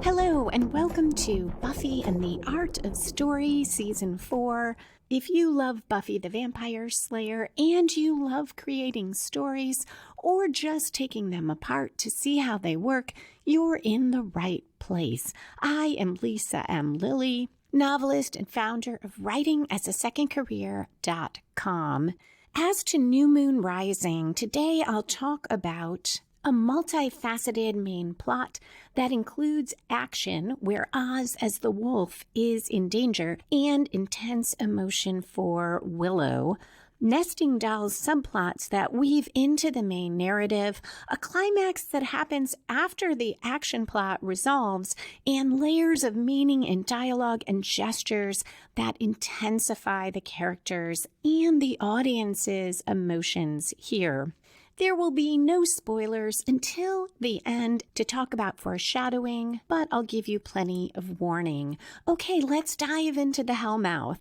Hello, and welcome to Buffy and the Art of Story Season 4. If you love Buffy the Vampire Slayer and you love creating stories or just taking them apart to see how they work, you're in the right place. I am Lisa M. Lilly, novelist and founder of writingasasecondcareer.com. As to New Moon Rising, today I'll talk about a multifaceted main plot that includes action where Oz as the wolf is in danger and intense emotion for Willow, nesting dolls subplots that weave into the main narrative, a climax that happens after the action plot resolves, and layers of meaning and dialogue and gestures that intensify the characters and the audience's emotions here. There will be no spoilers until the end to talk about foreshadowing, but I'll give you plenty of warning. Okay, let's dive into the Hellmouth.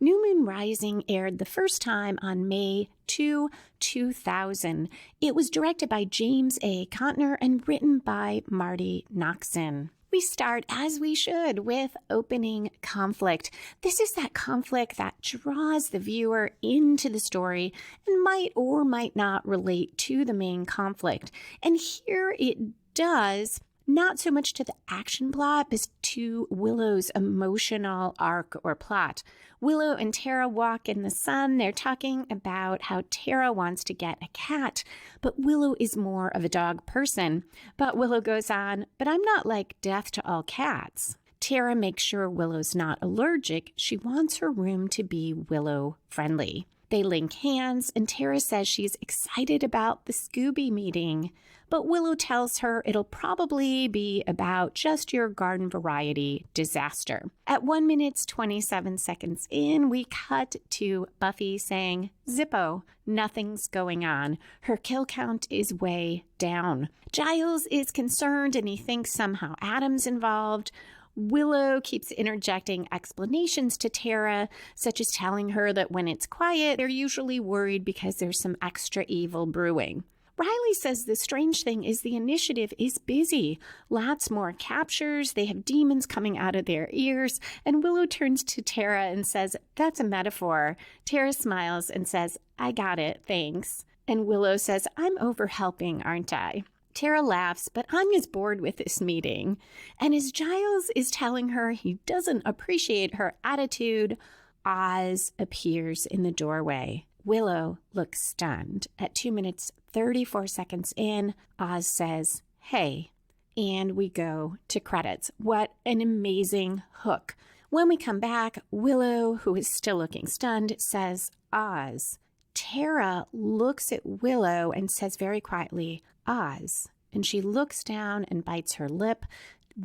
New Moon Rising aired the first time on May 2, 2000. It was directed by James A. Contner and written by Marty Noxon. We start, as we should, with opening conflict. This is that conflict that draws the viewer into the story and might or might not relate to the main conflict. And here it does, not so much to the action plot, but to Willow's emotional arc or plot. Willow and Tara walk in the sun. They're talking about how Tara wants to get a cat, but Willow is more of a dog person. But Willow goes on, but I'm not like death to all cats. Tara makes sure Willow's not allergic. She wants her room to be Willow friendly. They link hands, and Tara says she's excited about the Scooby meeting. But Willow tells her it'll probably be about just your garden variety disaster. At 1 minute, 27 seconds in, we cut to Buffy saying, "Zippo, nothing's going on. Her kill count is way down." Giles is concerned and he thinks somehow Adam's involved. Willow keeps interjecting explanations to Tara, such as telling her that when it's quiet, they're usually worried because there's some extra evil brewing. Riley says the strange thing is the initiative is busy. Lots more captures, they have demons coming out of their ears, and Willow turns to Tara and says, "That's a metaphor." Tara smiles and says, "I got it, thanks." And Willow says, "I'm over-helping, aren't I?" Tara laughs, but Anya's bored with this meeting. And as Giles is telling her he doesn't appreciate her attitude, Oz appears in the doorway. Willow looks stunned. At 2 minutes, 34 seconds in, Oz says, "Hey," and we go to credits. What an amazing hook. When we come back, Willow, who is still looking stunned, says, "Oz." Tara looks at Willow and says very quietly, "Oz." And she looks down and bites her lip.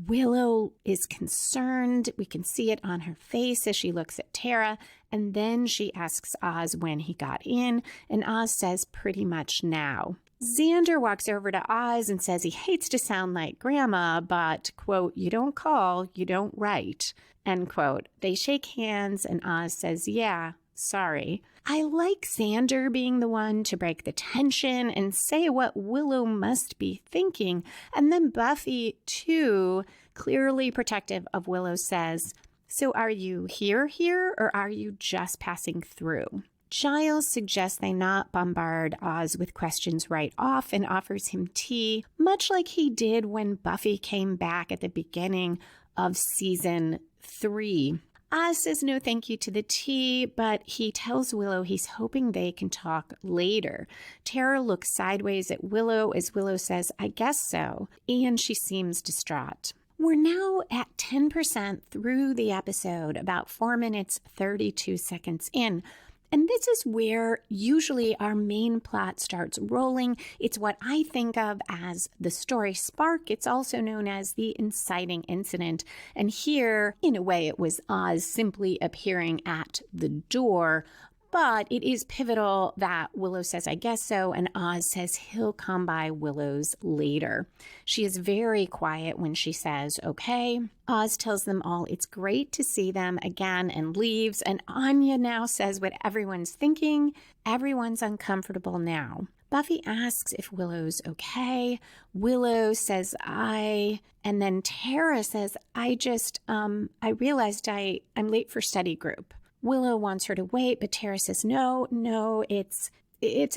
Willow is concerned. We can see it on her face as she looks at Tara. And then she asks Oz when he got in. And Oz says pretty much now. Xander walks over to Oz and says he hates to sound like grandma, but, quote, "You don't call, you don't write," end quote. They shake hands and Oz says, "Yeah, sorry." I like Xander being the one to break the tension and say what Willow must be thinking. And then Buffy, too, clearly protective of Willow, says, "So are you here, or are you just passing through?" Giles suggests they not bombard Oz with questions right off and offers him tea, much like he did when Buffy came back at the beginning of season 3. Oz says no thank you to the tea, but he tells Willow he's hoping they can talk later. Tara looks sideways at Willow as Willow says, "I guess so," and she seems distraught. We're now at 10% through the episode, about 4 minutes, 32 seconds in. And this is where usually our main plot starts rolling. It's what I think of as the story spark. It's also known as the inciting incident. And here, in a way, it was Oz simply appearing at the door. But it is pivotal that Willow says, "I guess so," and Oz says he'll come by Willow's later. She is very quiet when she says, "Okay." Oz tells them all it's great to see them again and leaves, and Anya now says what everyone's thinking. Everyone's uncomfortable now. Buffy asks if Willow's okay. Willow says, and then Tara says, I realized I'm late for study group. Willow wants her to wait, but Tara says, no, it's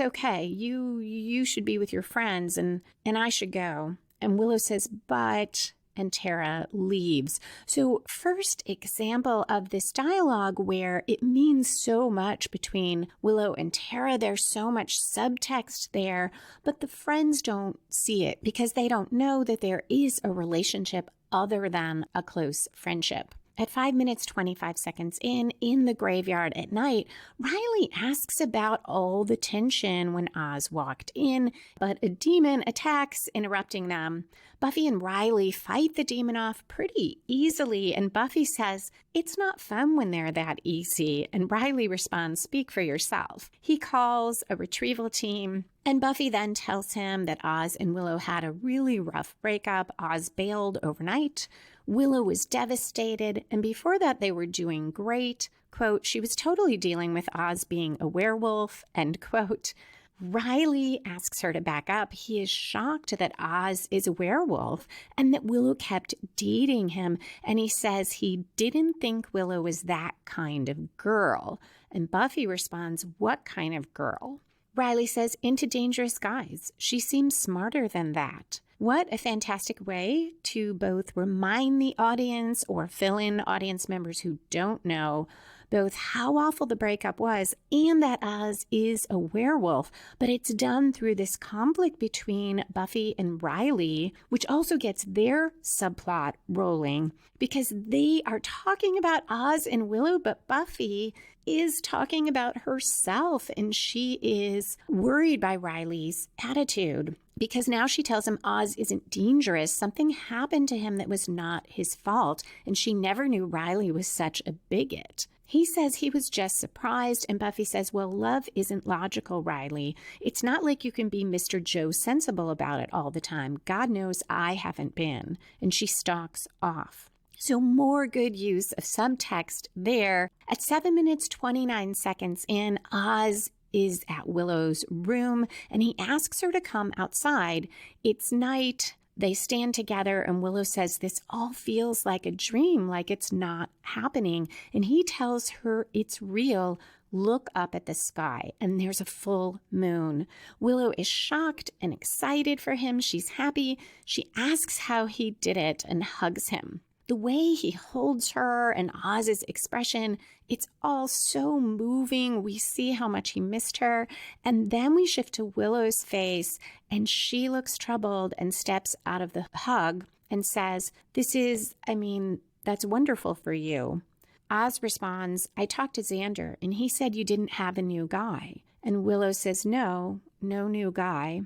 okay. You should be with your friends and I should go. And Willow says, but, and Tara leaves. So first example of this dialogue where it means so much between Willow and Tara. There's so much subtext there, but the friends don't see it because they don't know that there is a relationship other than a close friendship. At 5 minutes, 25 seconds in the graveyard at night, Riley asks about all the tension when Oz walked in, but a demon attacks, interrupting them. Buffy and Riley fight the demon off pretty easily, and Buffy says, it's not fun when they're that easy, and Riley responds, speak for yourself. He calls a retrieval team, and Buffy then tells him that Oz and Willow had a really rough breakup. Oz bailed overnight. Willow was devastated, and before that they were doing great. Quote, she was totally dealing with Oz being a werewolf, end quote. Riley asks her to back up. He is shocked that Oz is a werewolf and that Willow kept dating him, and he says he didn't think Willow was that kind of girl. And Buffy responds, what kind of girl? Riley says, into dangerous guys. She seems smarter than that. What a fantastic way to both remind the audience or fill in audience members who don't know both how awful the breakup was and that Oz is a werewolf. But it's done through this conflict between Buffy and Riley, which also gets their subplot rolling because they are talking about Oz and Willow, but Buffy is talking about herself and she is worried by Riley's attitude. Because now she tells him Oz isn't dangerous. Something happened to him that was not his fault, and she never knew Riley was such a bigot. He says he was just surprised, and Buffy says, well, love isn't logical, Riley. It's not like you can be Mr. Joe sensible about it all the time. God knows I haven't been. And she stalks off. So more good use of subtext there. At 7 minutes, 29 seconds in, Oz is at Willow's room and he asks her to come outside. It's night. They stand together and Willow says, this all feels like a dream, like it's not happening. And he tells her it's real. Look up at the sky and there's a full moon. Willow is shocked and excited for him. She's happy. She asks how he did it and hugs him. The way he holds her and Oz's expression, it's all so moving. We see how much he missed her. And then we shift to Willow's face and she looks troubled and steps out of the hug and says, that's wonderful for you. Oz responds, I talked to Xander and he said you didn't have a new guy. And Willow says, no new guy.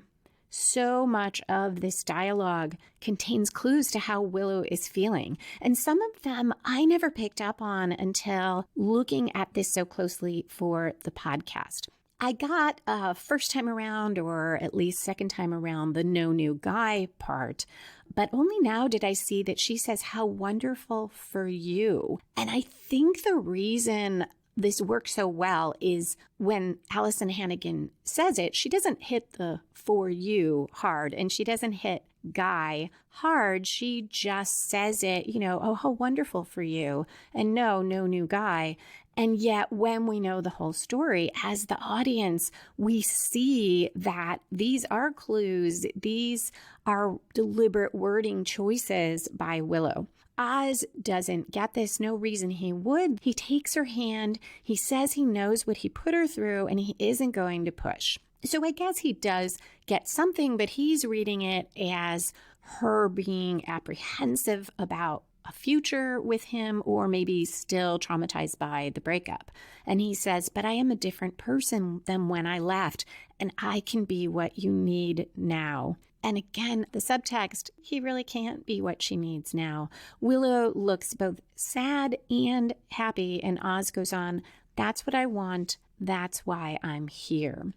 So much of this dialogue contains clues to how Willow is feeling. And some of them I never picked up on until looking at this so closely for the podcast. I got first time around, or at least second time around, the no new guy part. But only now did I see that she says, how wonderful for you. And I think the reason this works so well is when Allison Hannigan says it, she doesn't hit the for you hard and she doesn't hit guy hard. She just says it, oh, how wonderful for you. And no new guy. And yet when we know the whole story as the audience, we see that these are clues. These are deliberate wording choices by Willow. Oz doesn't get this, no reason he would. He takes her hand, he says he knows what he put her through, and he isn't going to push. So I guess he does get something, but he's reading it as her being apprehensive about a future with him or maybe still traumatized by the breakup. And he says, but I am a different person than when I left, and I can be what you need now. And again, the subtext, he really can't be what she needs now. Willow looks both sad and happy, and Oz goes on, that's what I want, that's why I'm here.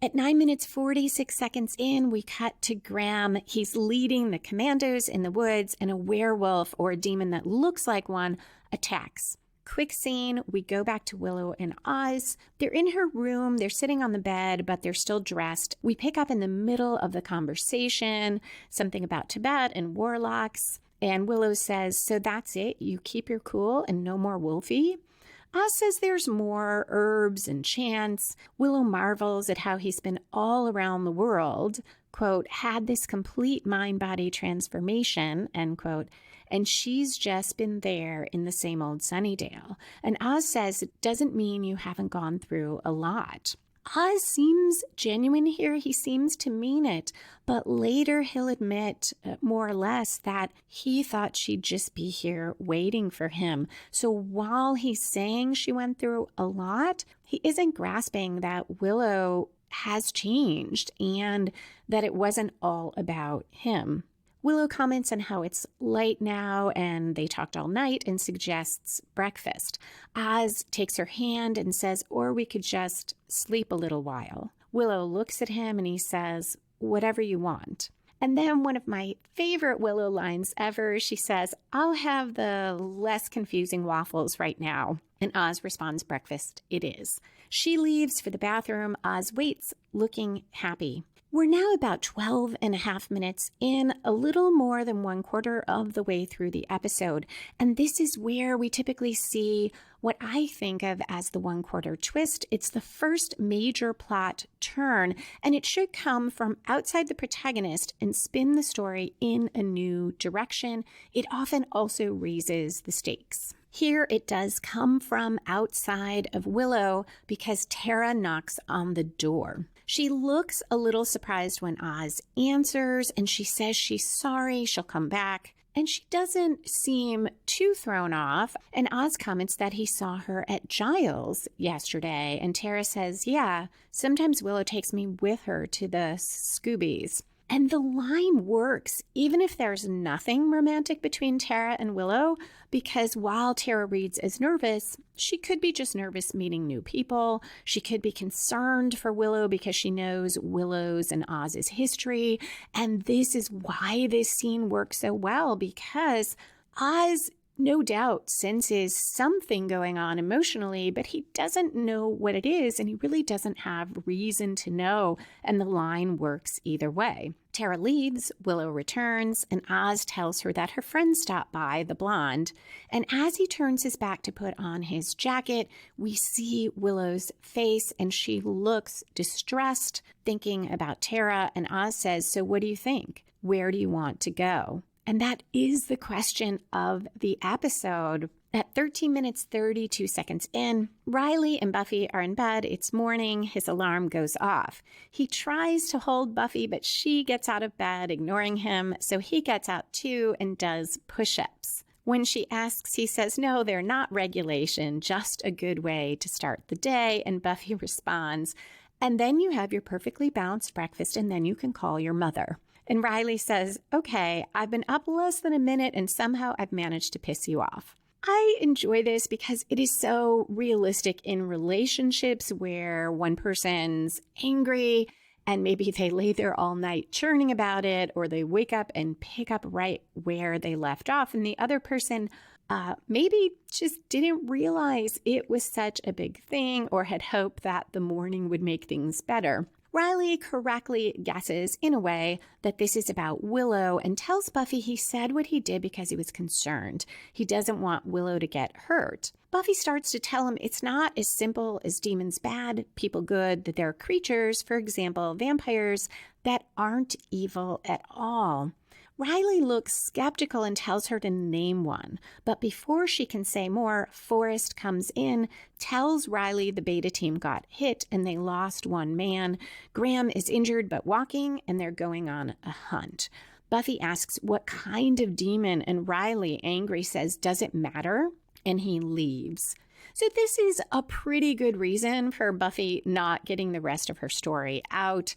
At 9 minutes, 46 seconds in, we cut to Graham. He's leading the commandos in the woods, and a werewolf or a demon that looks like one attacks. Quick scene, we go back to Willow and Oz. They're in her room, they're sitting on the bed, but they're still dressed. We pick up in the middle of the conversation, something about Tibet and warlocks. And Willow says, so that's it? You keep your cool and no more Wolfie? Oz says there's more herbs and chants. Willow marvels at how he's been all around the world, quote, had this complete mind-body transformation, end quote, and she's just been there in the same old Sunnydale. And Oz says it doesn't mean you haven't gone through a lot. Oz seems genuine here. He seems to mean it. But later he'll admit, more or less, that he thought she'd just be here waiting for him. So while he's saying she went through a lot, he isn't grasping that Willow has changed and that it wasn't all about him. Willow comments on how it's light now and they talked all night and suggests breakfast. Oz takes her hand and says, or we could just sleep a little while. Willow looks at him and he says, whatever you want. And then one of my favorite Willow lines ever, she says, I'll have the less confusing waffles right now. And Oz responds, breakfast it is. She leaves for the bathroom. Oz waits, looking happy. We're now about 12 and a half minutes in, a little more than 1/4 of the way through the episode. And this is where we typically see what I think of as the 1/4 twist. It's the first major plot turn, and it should come from outside the protagonist and spin the story in a new direction. It often also raises the stakes. Here it does come from outside of Willow because Tara knocks on the door. She looks a little surprised when Oz answers, and she says she's sorry, she'll come back. And she doesn't seem too thrown off. And Oz comments that he saw her at Giles yesterday. And Tara says, yeah, sometimes Willow takes me with her to the Scoobies. And the line works, even if there's nothing romantic between Tara and Willow, because while Tara reads as nervous, she could be just nervous meeting new people. She could be concerned for Willow because she knows Willow's and Oz's history. And this is why this scene works so well, because Oz no doubt senses something going on emotionally, but he doesn't know what it is, and he really doesn't have reason to know, and the line works either way. Tara leaves, Willow returns, and Oz tells her that her friend stopped by, the blonde, and as he turns his back to put on his jacket, we see Willow's face, and she looks distressed, thinking about Tara, and Oz says, so what do you think? Where do you want to go? And that is the question of the episode. At 13 minutes, 32 seconds in, Riley and Buffy are in bed. It's morning. His alarm goes off. He tries to hold Buffy, but she gets out of bed, ignoring him. So he gets out too and does push-ups. When she asks, he says, no, they're not regulation, just a good way to start the day. And Buffy responds, and then you have your perfectly balanced breakfast, and then you can call your mother. And Riley says, okay, I've been up less than a minute and somehow I've managed to piss you off. I enjoy this because it is so realistic in relationships where one person's angry and maybe they lay there all night churning about it, or they wake up and pick up right where they left off. And the other person maybe just didn't realize it was such a big thing or had hoped that the morning would make things better. Riley correctly guesses, in a way, that this is about Willow and tells Buffy he said what he did because he was concerned. He doesn't want Willow to get hurt. Buffy starts to tell him it's not as simple as demons bad, people good, that there are creatures, for example, vampires, that aren't evil at all. Riley looks skeptical and tells her to name one. But before she can say more, Forrest comes in, tells Riley the beta team got hit and they lost one man. Graham is injured but walking, and they're going on a hunt. Buffy asks what kind of demon, and Riley, angry, says, does it matter? And he leaves. So this is a pretty good reason for Buffy not getting the rest of her story out.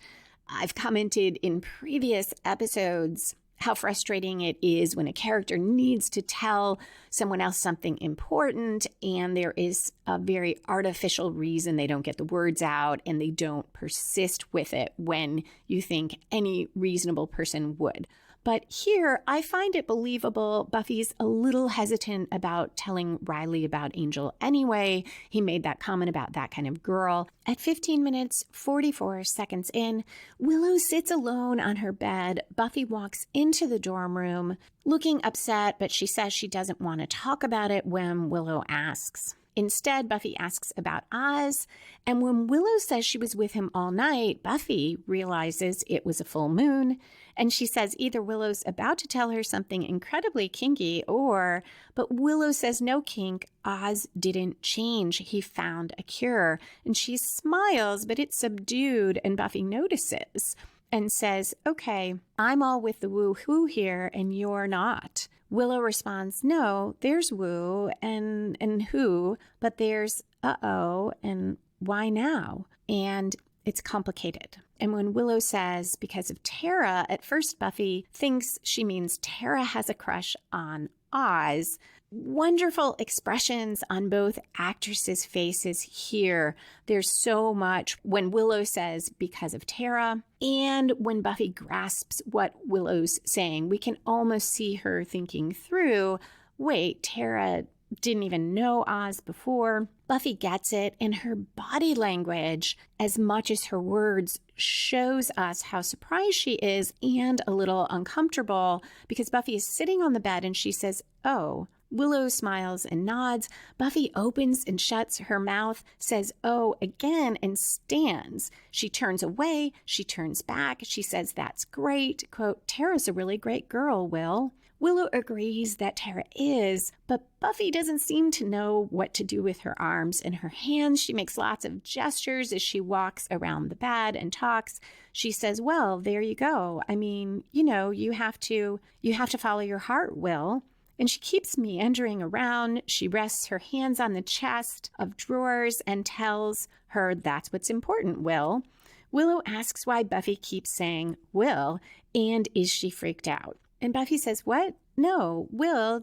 I've commented in previous episodes how frustrating it is when a character needs to tell someone else something important and there is a very artificial reason they don't get the words out and they don't persist with it when you think any reasonable person would. But here, I find it believable. Buffy's a little hesitant about telling Riley about Angel anyway. He made that comment about that kind of girl. At 15 minutes, 44 seconds in, Willow sits alone on her bed. Buffy walks into the dorm room, looking upset, but she says she doesn't want to talk about it when Willow asks. Instead, Buffy asks about Oz, and when Willow says she was with him all night, Buffy realizes it was a full moon, and she says either Willow's about to tell her something incredibly kinky but Willow says no kink, Oz didn't change, he found a cure. And she smiles, but it's subdued, and Buffy notices and says, okay, I'm all with the woo-hoo here, and you're not. Willow responds, no, there's woo and who, but there's uh-oh and why now? And it's complicated. And when Willow says, because of Tara, at first Buffy thinks she means Tara has a crush on Oz. Wonderful expressions on both actresses' faces here. There's so much when Willow says because of Tara, and when Buffy grasps what Willow's saying, we can almost see her thinking through, wait, Tara didn't even know Oz before. Buffy gets it, and her body language, as much as her words, shows us how surprised she is and a little uncomfortable, because Buffy is sitting on the bed and she says, oh. Willow smiles and nods. Buffy opens and shuts her mouth, says, oh, again, and stands. She turns away. She turns back. She says, that's great. Quote, Tara's a really great girl, Will. Willow agrees that Tara is, but Buffy doesn't seem to know what to do with her arms and her hands. She makes lots of gestures as she walks around the bed and talks. She says, well, there you go. I mean, you have to follow your heart, Will. And she keeps meandering around. She rests her hands on the chest of drawers and tells her that's what's important, Will. Willow asks why Buffy keeps saying Will, and is she freaked out? And Buffy says, what? No, Will.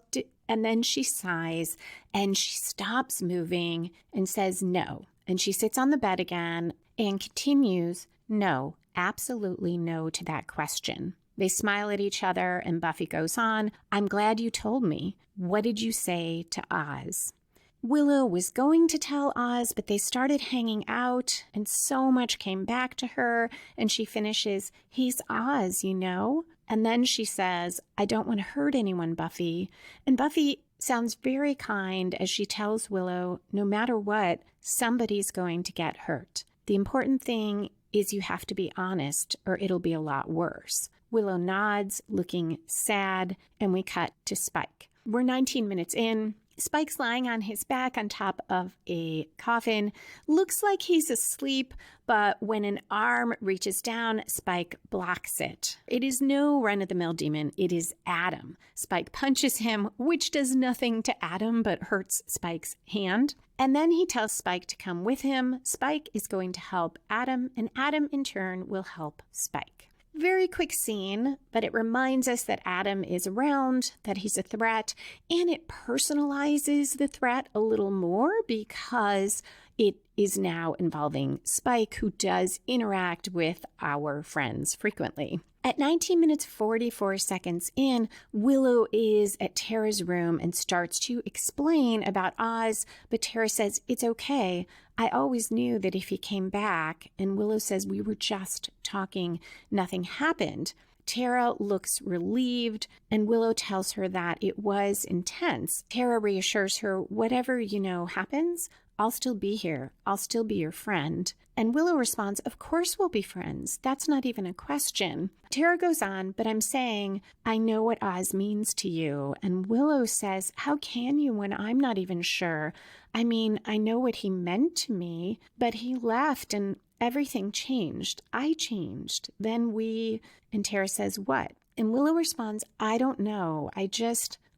And then she sighs and she stops moving and says no. And she sits on the bed again and continues, no, absolutely no to that question. They smile at each other and Buffy goes on, I'm glad you told me. What did you say to Oz? Willow was going to tell Oz, but they started hanging out and so much came back to her. And she finishes, he's Oz, And then she says, I don't want to hurt anyone, Buffy. And Buffy sounds very kind as she tells Willow, no matter what, somebody's going to get hurt. The important thing is you have to be honest or it'll be a lot worse. Willow nods, looking sad, and we cut to Spike. We're 19 minutes in. Spike's lying on his back on top of a coffin. Looks like he's asleep, but when an arm reaches down, Spike blocks it. It is no run-of-the-mill demon. It is Adam. Spike punches him, which does nothing to Adam but hurts Spike's hand. And then he tells Spike to come with him. Spike is going to help Adam, and Adam in turn will help Spike. Very quick scene, but it reminds us that Adam is around, that he's a threat, and it personalizes the threat a little more because it is now involving Spike, who does interact with our friends frequently. At 19 minutes 44 seconds in, Willow is at Tara's room and starts to explain about Oz, but Tara says, it's okay. I always knew that if he came back, and Willow says, we were just talking, nothing happened. Tara looks relieved, and Willow tells her that it was intense. Tara reassures her, whatever happens, I'll still be here. I'll still be your friend. And Willow responds, of course we'll be friends. That's not even a question. Tara goes on, but I'm saying, I know what Oz means to you. And Willow says, how can you when I'm not even sure? I mean, I know what he meant to me, but he left and everything changed. I changed. And Tara says, what? And Willow responds, I don't know.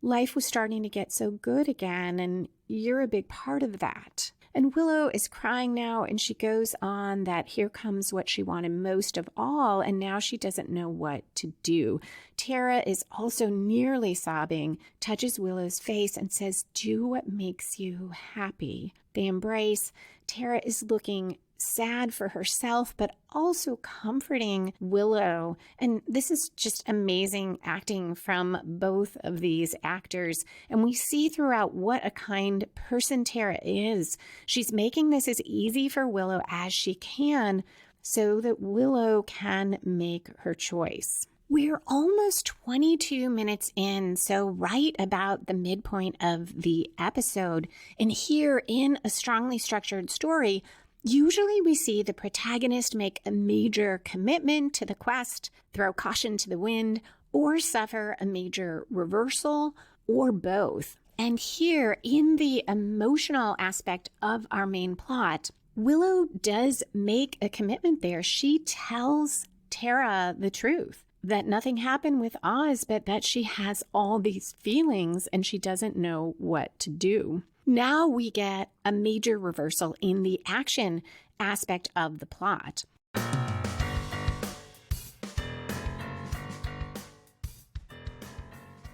Life was starting to get so good again, and you're a big part of that. And Willow is crying now, and she goes on that here comes what she wanted most of all, and now she doesn't know what to do. Tara is also nearly sobbing, touches Willow's face and says, "Do what makes you happy." They embrace. Tara is looking sad for herself, but also comforting Willow. And this is just amazing acting from both of these actors. And we see throughout what a kind person Tara is. She's making this as easy for Willow as she can so that Willow can make her choice. We're almost 22 minutes in, so right about the midpoint of the episode. And here in a strongly structured story, usually we see the protagonist make a major commitment to the quest, throw caution to the wind, or suffer a major reversal, or both. And here, in the emotional aspect of our main plot, Willow does make a commitment there. She tells Tara the truth, that nothing happened with Oz, but that she has all these feelings and she doesn't know what to do. Now we get a major reversal in the action aspect of the plot.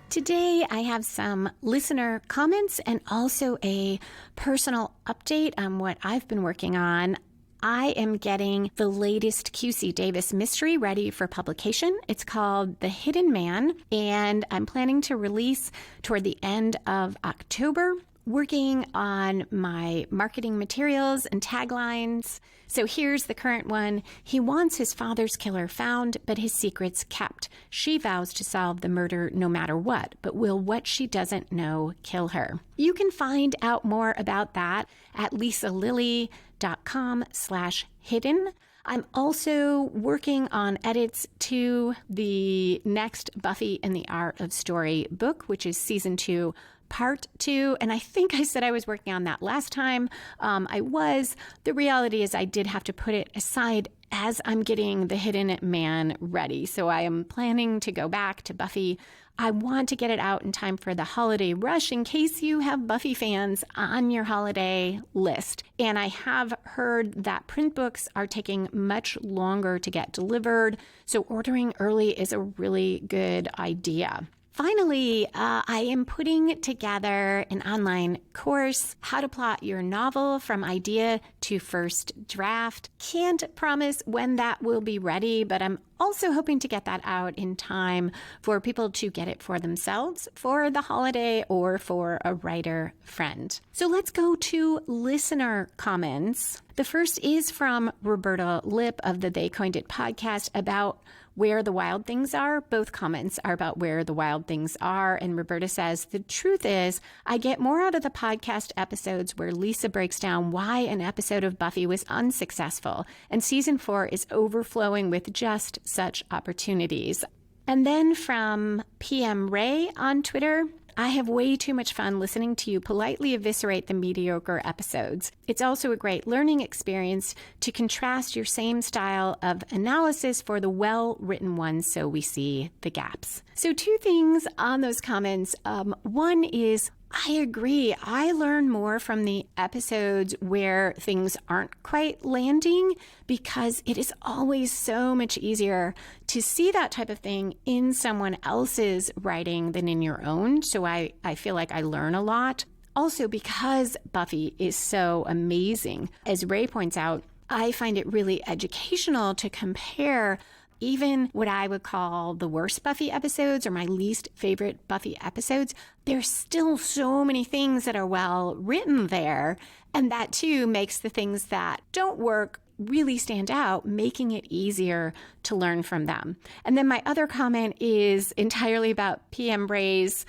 Today, I have some listener comments and also a personal update on what I've been working on. I am getting the latest QC Davis mystery ready for publication. It's called The Hidden Man, and I'm planning to release toward the end of October. Working on my marketing materials and taglines. So here's the current one. He wants his father's killer found, but his secrets kept. She vows to solve the murder no matter what, but will what she doesn't know kill her? You can find out more about that at lisalilly.com/hidden. I'm also working on edits to the next Buffy and the Art of Story book, which is season 2, part 2. And I think I said I was working on that last time. I was. The reality is I did have to put it aside as I'm getting The Hidden Man ready. So I am planning to go back to Buffy. I want to get it out in time for the holiday rush in case you have Buffy fans on your holiday list. And I have heard that print books are taking much longer to get delivered. So ordering early is a really good idea. Finally, I am putting together an online course, How to Plot Your Novel from Idea to First Draft. Can't promise when that will be ready, but I'm also hoping to get that out in time for people to get it for themselves, for the holiday, or for a writer friend. So let's go to listener comments. The first is from Roberta Lip of the They Coined It podcast about Where the Wild Things Are. Both comments are about Where the Wild Things Are. And Roberta says, the truth is, I get more out of the podcast episodes where Lisa breaks down why an episode of Buffy was unsuccessful. And season 4 is overflowing with just such opportunities. And then from PM Ray on Twitter, I have way too much fun listening to you politely eviscerate the mediocre episodes. It's also a great learning experience to contrast your same style of analysis for the well-written ones so we see the gaps. So 2 things on those comments. One is, I agree. I learn more from the episodes where things aren't quite landing because it is always so much easier to see that type of thing in someone else's writing than in your own. So I feel like I learn a lot. Also, because Buffy is so amazing, as Ray points out, I find it really educational to compare even what I would call the worst Buffy episodes or my least favorite Buffy episodes. There's still so many things that are well written there. And that too makes the things that don't work really stand out, making it easier to learn from them. And then my other comment is entirely about PM Ray's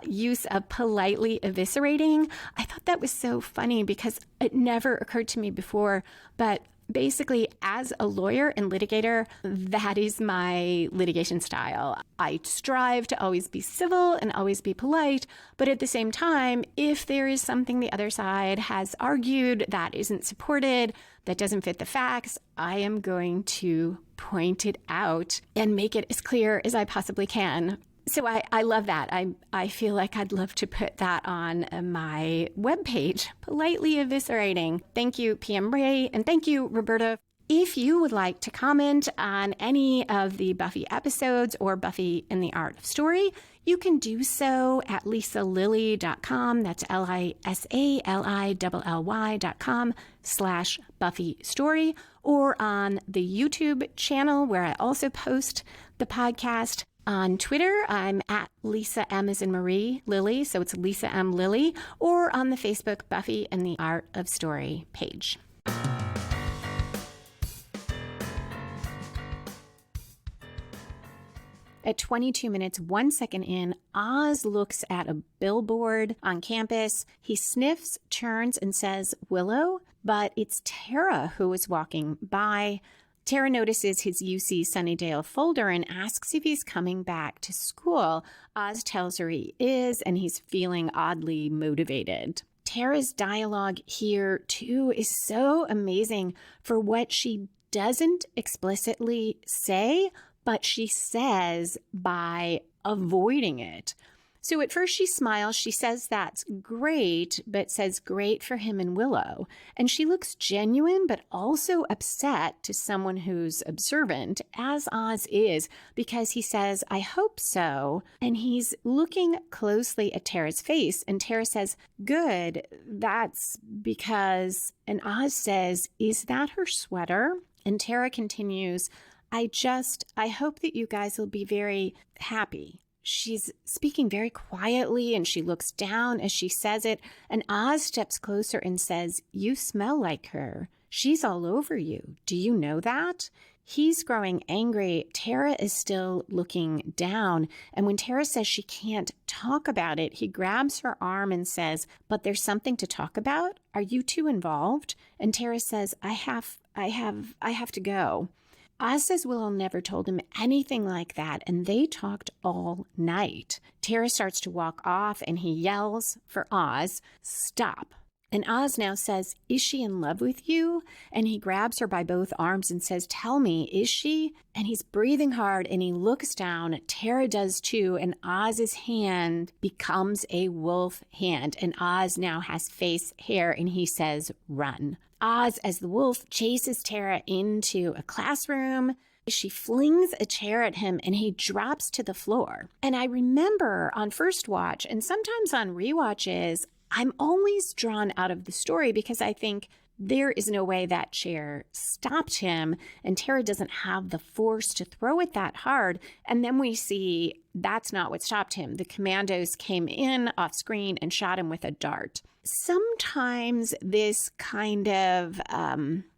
use of politely eviscerating. I thought that was so funny because it never occurred to me before, but basically, as a lawyer and litigator, that is my litigation style. I strive to always be civil and always be polite, but at the same time, if there is something the other side has argued that isn't supported, that doesn't fit the facts, I am going to point it out and make it as clear as I possibly can. So I love that. I feel like I'd love to put that on my webpage, politely eviscerating. Thank you, PM Ray, and thank you, Roberta. If you would like to comment on any of the Buffy episodes or Buffy in the Art of Story, you can do so at lisalilly.com. That's LISALILLY.com/Buffy Story, or on the YouTube channel where I also post the podcast. On Twitter, I'm at Lisa M as in Marie Lilly, so it's Lisa M Lilly, or on the Facebook Buffy and the Art of Story page. At 22 minutes, 1 second in, Oz looks at a billboard on campus. He sniffs, turns, and says, Willow, but it's Tara who is walking by. Tara notices his UC Sunnydale folder and asks if he's coming back to school. Oz tells her he is, and he's feeling oddly motivated. Tara's dialogue here, too, is so amazing for what she doesn't explicitly say, but she says by avoiding it. So at first she smiles, she says that's great, but says great for him and Willow. And she looks genuine, but also upset to someone who's observant, as Oz is, because he says, I hope so. And he's looking closely at Tara's face, and Tara says, good, that's because, and Oz says, is that her sweater? And Tara continues, I hope that you guys will be very happy. She's speaking very quietly, and she looks down as she says it, and Oz steps closer and says, you smell like her. She's all over you. Do you know that? He's growing angry. Tara is still looking down, and when Tara says she can't talk about it, he grabs her arm and says, but there's something to talk about? Are you two involved? And Tara says, I have to go. Oz says Willow never told him anything like that, and they talked all night. Tara starts to walk off, and he yells for Oz, stop. And Oz now says, is she in love with you? And he grabs her by both arms and says, tell me, is she? And he's breathing hard, and he looks down. Tara does too, and Oz's hand becomes a wolf hand, and Oz now has face hair, and he says, run. Oz, as the wolf, chases Tara into a classroom. She flings a chair at him, and he drops to the floor. And I remember on first watch, and sometimes on rewatches, I'm always drawn out of the story because I think there is no way that chair stopped him, and Tara doesn't have the force to throw it that hard. And then we see that's not what stopped him. The commandos came in off screen and shot him with a dart. Sometimes this kind of,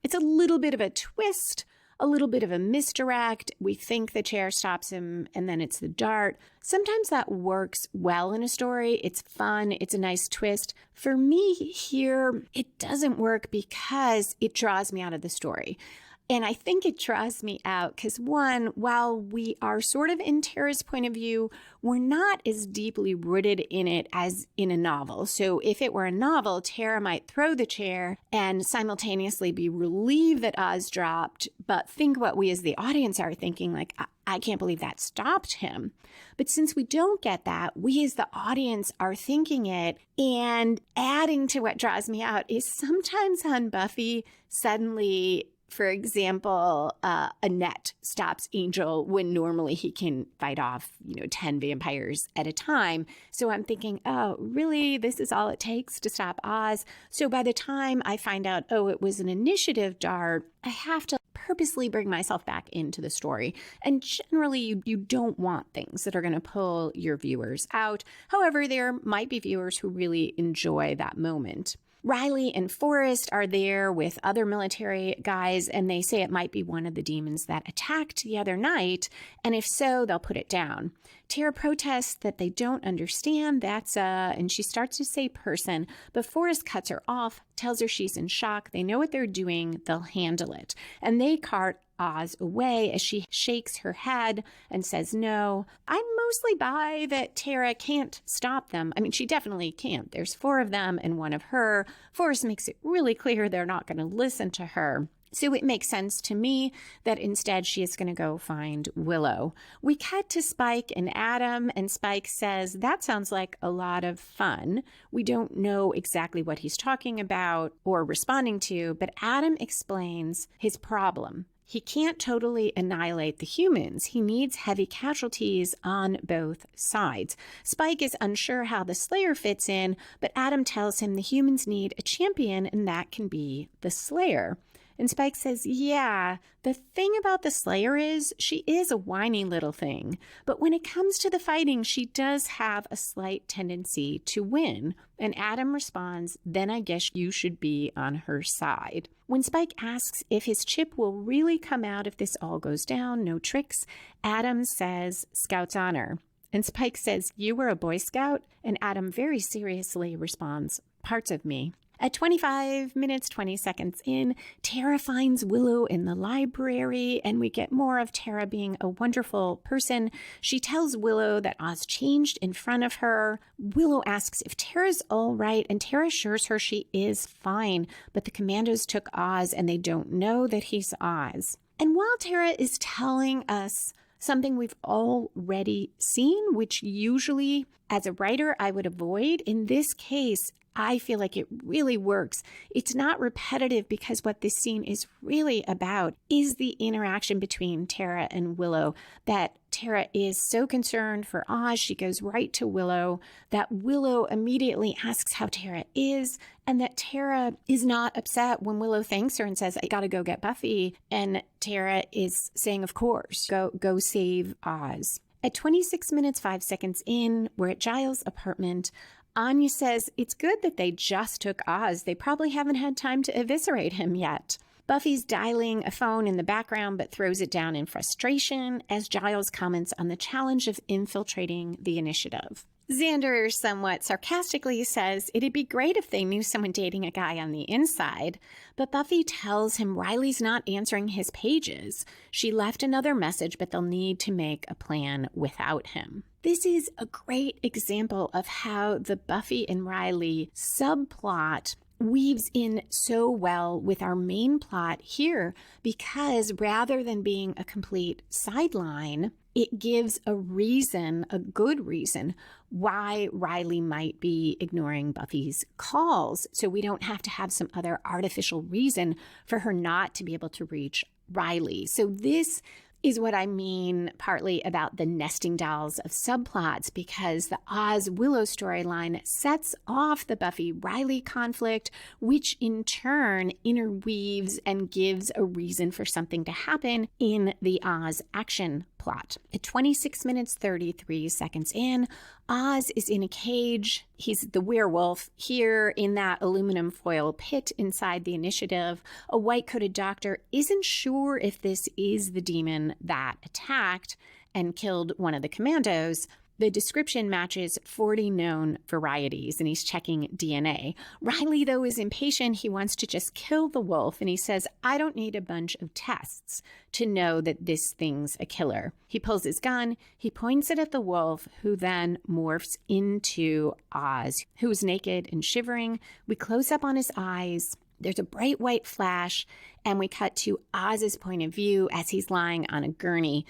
it's a little bit of a twist, a little bit of a misdirect. We think the chair stops him, and then it's the dart. Sometimes that works well in a story. It's fun. It's a nice twist. For me here, it doesn't work because it draws me out of the story. And I think it draws me out because, one, while we are sort of in Tara's point of view, we're not as deeply rooted in it as in a novel. So if it were a novel, Tara might throw the chair and simultaneously be relieved that Oz dropped, but think what we as the audience are thinking, like, I can't believe that stopped him. But since we don't get that, we as the audience are thinking it, and adding to what draws me out is sometimes on Buffy, suddenly, for example, Annette stops Angel when normally he can fight off, 10 vampires at a time. So I'm thinking, oh, really? This is all it takes to stop Oz? So by the time I find out, oh, it was an initiative dart, I have to purposely bring myself back into the story. And generally, you don't want things that are going to pull your viewers out. However, there might be viewers who really enjoy that moment. Riley and Forrest are there with other military guys, and they say it might be one of the demons that attacked the other night, and if so, they'll put it down. Tara protests that they don't understand and she starts to say person, but Forrest cuts her off, tells her she's in shock. They know what they're doing. They'll handle it. And they cart Oz away as she shakes her head and says no. I mostly buy that Tara can't stop them. I mean, she definitely can't. There's 4 of them and 1 of her. Forrest makes it really clear they're not going to listen to her. So it makes sense to me that instead she is going to go find Willow. We cut to Spike and Adam, and Spike says, that sounds like a lot of fun. We don't know exactly what he's talking about or responding to, but Adam explains his problem. He can't totally annihilate the humans. He needs heavy casualties on both sides. Spike is unsure how the Slayer fits in, but Adam tells him the humans need a champion, and that can be the Slayer. And Spike says, yeah, the thing about the Slayer is she is a whiny little thing. But when it comes to the fighting, she does have a slight tendency to win. And Adam responds, then I guess you should be on her side. When Spike asks if his chip will really come out if this all goes down, no tricks, Adam says, Scout's honor. And Spike says, you were a Boy Scout? And Adam very seriously responds, parts of me. At 25 minutes, 20 seconds in, Tara finds Willow in the library, and we get more of Tara being a wonderful person. She tells Willow that Oz changed in front of her. Willow asks if Tara's all right, and Tara assures her she is fine, but the commandos took Oz, and they don't know that he's Oz. And while Tara is telling us something we've already seen, which usually, as a writer, I would avoid, in this case, I feel like it really works. It's not repetitive because what this scene is really about is the interaction between Tara and Willow, that Tara is so concerned for Oz, she goes right to Willow, that Willow immediately asks how Tara is, and that Tara is not upset when Willow thanks her and says, I gotta go get Buffy, and Tara is saying, of course, go save Oz. At 26 minutes, 5 seconds in, we're at Giles' apartment. Anya says it's good that they just took Oz. They probably haven't had time to eviscerate him yet. Buffy's dialing a phone in the background but throws it down in frustration as Giles comments on the challenge of infiltrating the initiative. Xander somewhat sarcastically says it'd be great if they knew someone dating a guy on the inside, but Buffy tells him Riley's not answering his pages. She left another message, but they'll need to make a plan without him. This is a great example of how the Buffy and Riley subplot weaves in so well with our main plot here, because rather than being a complete sideline, it gives a reason, a good reason, why Riley might be ignoring Buffy's calls. So we don't have to have some other artificial reason for her not to be able to reach Riley. So this is what I mean partly about the nesting dolls of subplots, because the Oz-Willow storyline sets off the Buffy-Riley conflict, which in turn interweaves and gives a reason for something to happen in the Oz action plot. At 26 minutes, 33 seconds in, Oz is in a cage. He's the werewolf here in that aluminum foil pit inside the initiative. A white-coated doctor isn't sure if this is the demon that attacked and killed one of the commandos. The description matches 40 known varieties, and he's checking DNA. Riley, though, is impatient. He wants to just kill the wolf, and he says, I don't need a bunch of tests to know that this thing's a killer. He pulls his gun, he points it at the wolf, who then morphs into Oz, who is naked and shivering. We close up on his eyes. There's a bright white flash, and we cut to Oz's point of view as he's lying on a gurney.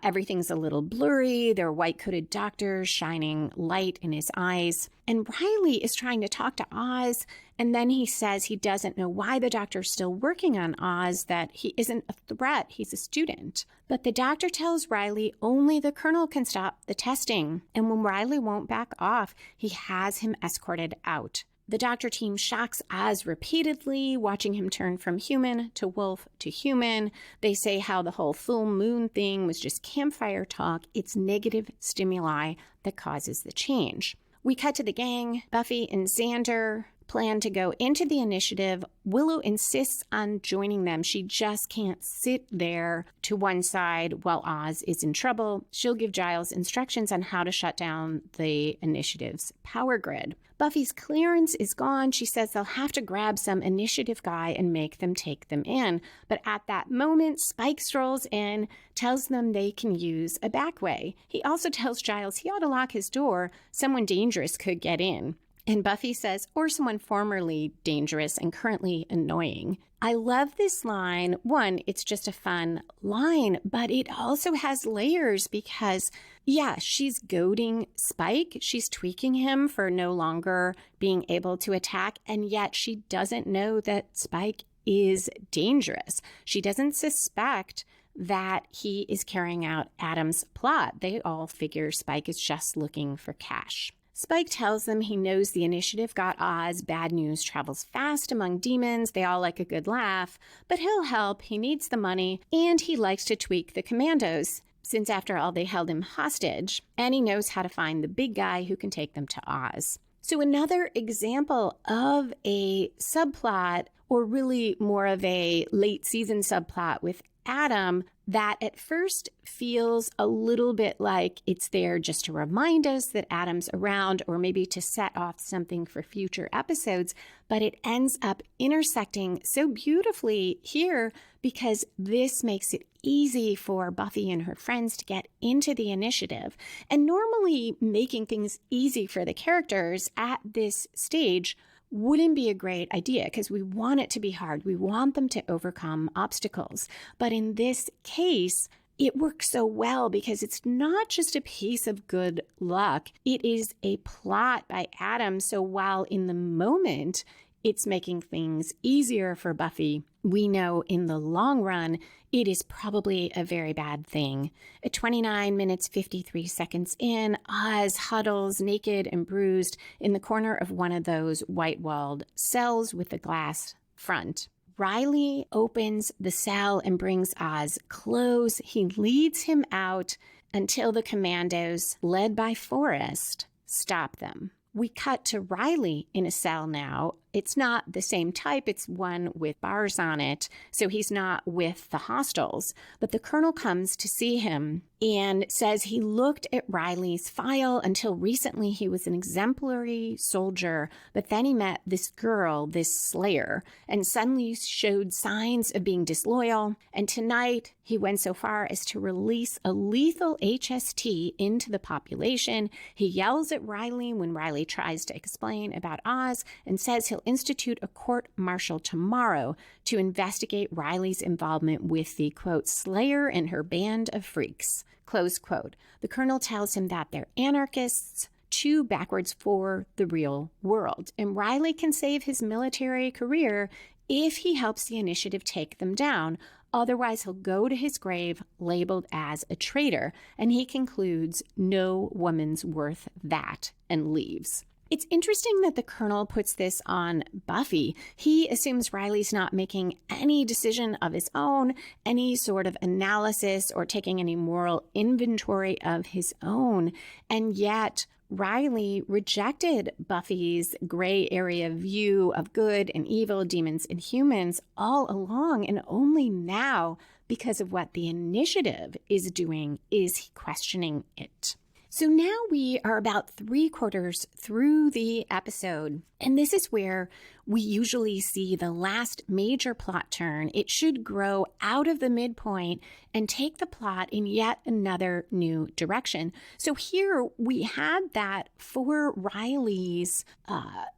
Everything's a little blurry. There are white-coated doctors shining light in his eyes. And Riley is trying to talk to Oz, and then he says he doesn't know why the doctor's still working on Oz, that he isn't a threat, he's a student. But the doctor tells Riley only the colonel can stop the testing. And when Riley won't back off, he has him escorted out. The doctor team shocks Oz repeatedly, watching him turn from human to wolf to human. They say how the whole full moon thing was just campfire talk. It's negative stimuli that causes the change. We cut to the gang. Buffy and Xander plan to go into the initiative. Willow insists on joining them. She just can't sit there to one side while Oz is in trouble. She'll give Giles instructions on how to shut down the initiative's power grid. Buffy's clearance is gone. She says they'll have to grab some initiative guy and make them take them in. But at that moment, Spike strolls in, tells them they can use a back way. He also tells Giles he ought to lock his door. Someone dangerous could get in. And Buffy says, or someone formerly dangerous and currently annoying. I love this line. One, it's just a fun line, but it also has layers because, yeah, she's goading Spike. She's tweaking him for no longer being able to attack, and yet she doesn't know that Spike is dangerous. She doesn't suspect that he is carrying out Adam's plot. They all figure Spike is just looking for cash. Spike tells them he knows the initiative got Oz. Bad news travels fast among demons. They all like a good laugh, but he'll help. He needs the money, and he likes to tweak the commandos, since after all, they held him hostage, and he knows how to find the big guy who can take them to Oz. So another example of a subplot, or really more of a late season subplot with Adam, that at first feels a little bit like it's there just to remind us that Adam's around, or maybe to set off something for future episodes, but it ends up intersecting so beautifully here because this makes it easy for Buffy and her friends to get into the initiative. And normally making things easy for the characters at this stage wouldn't be a great idea because we want it to be hard. We want them to overcome obstacles. But in this case, it works so well because it's not just a piece of good luck. It is a plot by Adam. So while in the moment it's making things easier for Buffy, we know in the long run, it is probably a very bad thing. At 29 minutes, 53 seconds in, Oz huddles naked and bruised in the corner of one of those white-walled cells with the glass front. Riley opens the cell and brings Oz clothes. He leads him out until the commandos, led by Forrest, stop them. We cut to Riley in a cell now. It's not the same type. It's one with bars on it. So he's not with the hostiles. But the colonel comes to see him and says he looked at Riley's file until recently. He was an exemplary soldier, but then he met this girl, this Slayer, and suddenly showed signs of being disloyal. And tonight he went so far as to release a lethal HST into the population. He yells at Riley when Riley tries to explain about Oz and says he'll institute a court-martial tomorrow to investigate Riley's involvement with the, quote, Slayer and her band of freaks, close quote. The colonel tells him that they're anarchists, too backwards for the real world, and Riley can save his military career if he helps the initiative take them down. Otherwise, he'll go to his grave labeled as a traitor, and he concludes no woman's worth that and leaves. It's interesting that the colonel puts this on Buffy. He assumes Riley's not making any decision of his own, any sort of analysis or taking any moral inventory of his own. And yet Riley rejected Buffy's gray area view of good and evil, demons and humans all along, and only now, because of what the initiative is doing, is he questioning it. So now we are about 3/4 through the episode, and this is where we usually see the last major plot turn. It should grow out of the midpoint and take the plot in yet another new direction. So here we had that for Riley's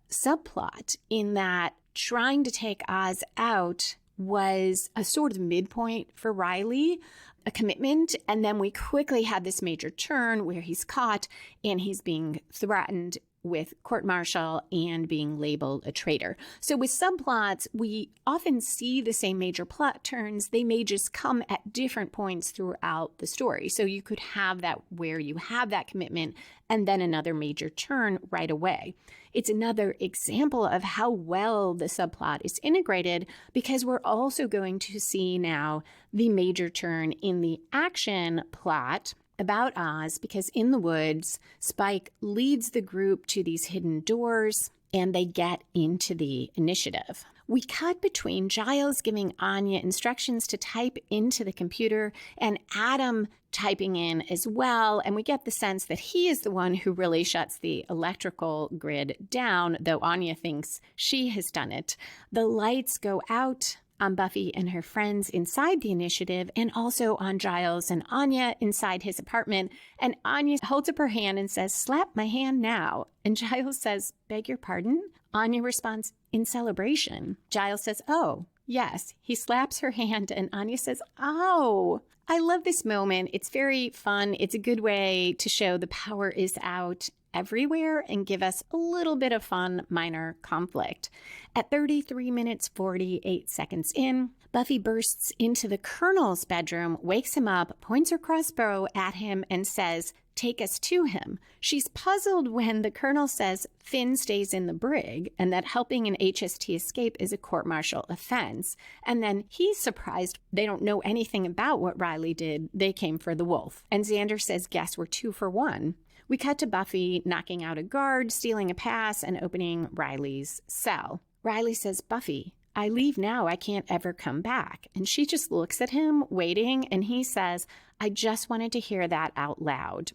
subplot, in that trying to take Oz out was a sort of midpoint for Riley, a commitment, and then we quickly had this major turn where he's caught and he's being threatened with court-martial and being labeled a traitor. So with subplots, we often see the same major plot turns. They may just come at different points throughout the story. So you could have that where you have that commitment and then another major turn right away. It's another example of how well the subplot is integrated, because we're also going to see now the major turn in the action plot about Oz, because in the woods, Spike leads the group to these hidden doors and they get into the initiative. We cut between Giles giving Anya instructions to type into the computer and Adam typing in as well, and we get the sense that he is the one who really shuts the electrical grid down, though Anya thinks she has done it. The lights go out on Buffy and her friends inside the initiative, and also on Giles and Anya inside his apartment. And Anya holds up her hand and says, "Slap my hand now." And Giles says, "Beg your pardon?" Anya responds, "In celebration." Giles says, "Oh, yes." He slaps her hand and Anya says, "Oh." I love this moment. It's very fun. It's a good way to show the power is out everywhere and give us a little bit of fun minor conflict. At 33 minutes 48 seconds in, Buffy bursts into the Colonel's bedroom, wakes him up, points her crossbow at him, and says, "Take us to him." She's puzzled when the Colonel says Finn stays in the brig and that helping an HST escape is a court-martial offense. And then he's surprised they don't know anything about what Riley did. They came for the wolf. And Xander says, "Guess we're 2 for 1. We cut to Buffy knocking out a guard, stealing a pass, and opening Riley's cell. Riley says, "Buffy, I leave now. I can't ever come back." And she just looks at him, waiting, and he says, "I just wanted to hear that out loud."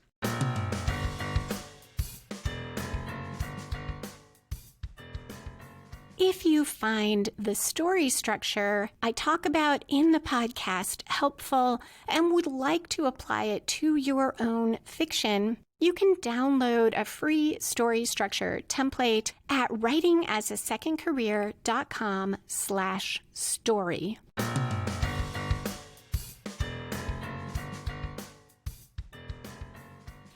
If you find the story structure I talk about in the podcast helpful and would like to apply it to your own fiction, you can download a free story structure template at writingasasecondcareer.com/story.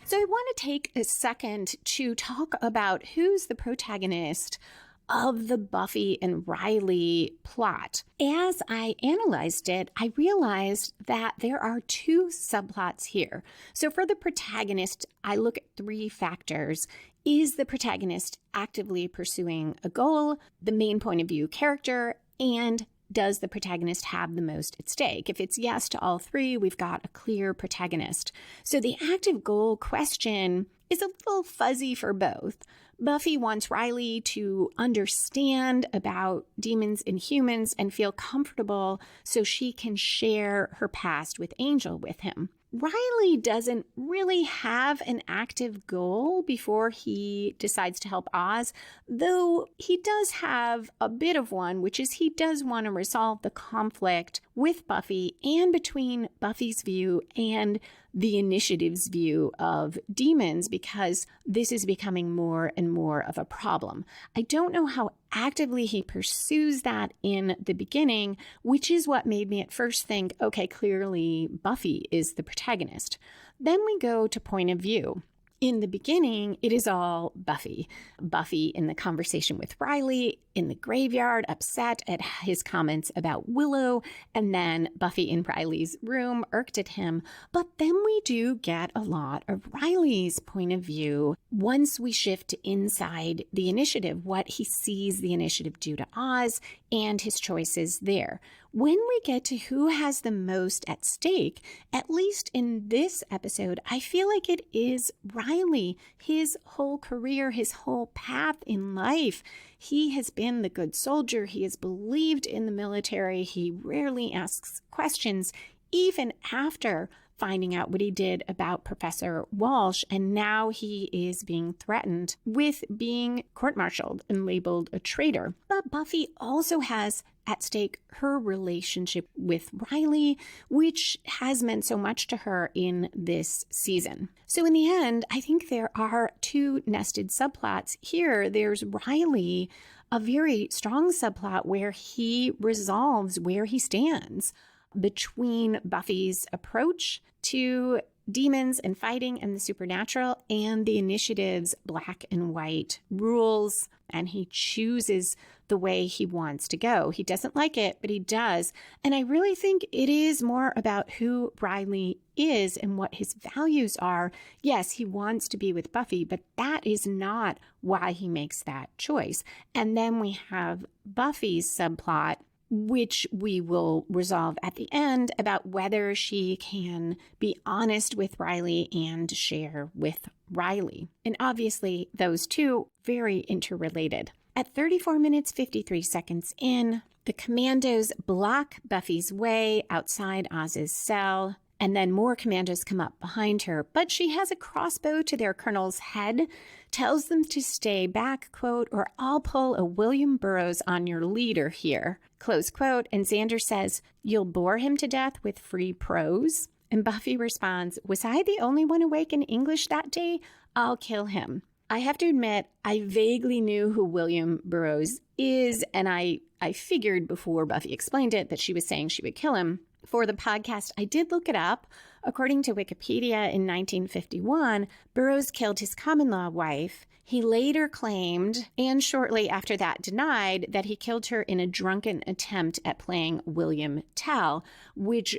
So I want to take a second to talk about who's the protagonist of the Buffy and Riley plot. As I analyzed it, I realized that there are 2 subplots here. So for the protagonist, I look at 3 factors. Is the protagonist actively pursuing a goal, the main point of view character, and does the protagonist have the most at stake? If it's yes to all 3, we've got a clear protagonist. So the active goal question is a little fuzzy for both. Buffy wants Riley to understand about demons and humans and feel comfortable so she can share her past with Angel with him. Riley doesn't really have an active goal before he decides to help Oz, though he does have a bit of one, which is he does want to resolve the conflict with Buffy and between Buffy's view and the initiative's view of demons, because this is becoming more and more of a problem. I don't know how actively he pursues that in the beginning, which is what made me at first think, okay, clearly Buffy is the protagonist. Then we go to point of view. In the beginning, it is all Buffy. Buffy in the conversation with Riley, in the graveyard, upset at his comments about Willow, and then Buffy in Riley's room, irked at him. But then we do get a lot of Riley's point of view once we shift to inside the initiative, what he sees the initiative do to Oz and his choices there. When we get to who has the most at stake, at least in this episode, I feel like it is Riley. His whole career, his whole path in life, he has been the good soldier. He is believed in the military. He rarely asks questions, even after finding out what he did about Professor Walsh, and now he is being threatened with being court-martialed and labeled a traitor. But Buffy also has at stake her relationship with Riley, which has meant so much to her in this season. So in the end, I think there are 2 nested subplots here. There's Riley, a very strong subplot where he resolves where he stands between Buffy's approach to demons and fighting and the supernatural and the initiative's black and white rules, and he chooses the way he wants to go. He doesn't like it, but he does. And I really think it is more about who Riley is and what his values are. Yes, he wants to be with Buffy, but that is not why he makes that choice. And then we have Buffy's subplot, which we will resolve at the end, about whether she can be honest with Riley and share with Riley. And obviously, those 2 very interrelated. At 34 minutes 53 seconds in, the commandos block Buffy's way outside Oz's cell, and then more commandos come up behind her. But she has a crossbow to their colonel's head, tells them to stay back, quote, or I'll pull a William Burroughs on your leader here, close quote. And Xander says, you'll bore him to death with free prose. And Buffy responds, was I the only one awake in English that day? I'll kill him. I have to admit, I vaguely knew who William Burroughs is, and I figured before Buffy explained it that she was saying she would kill him. For the podcast, I did look it up. According to Wikipedia, in 1951, Burroughs killed his common-law wife. He later claimed, and shortly after that denied, that he killed her in a drunken attempt at playing William Tell, which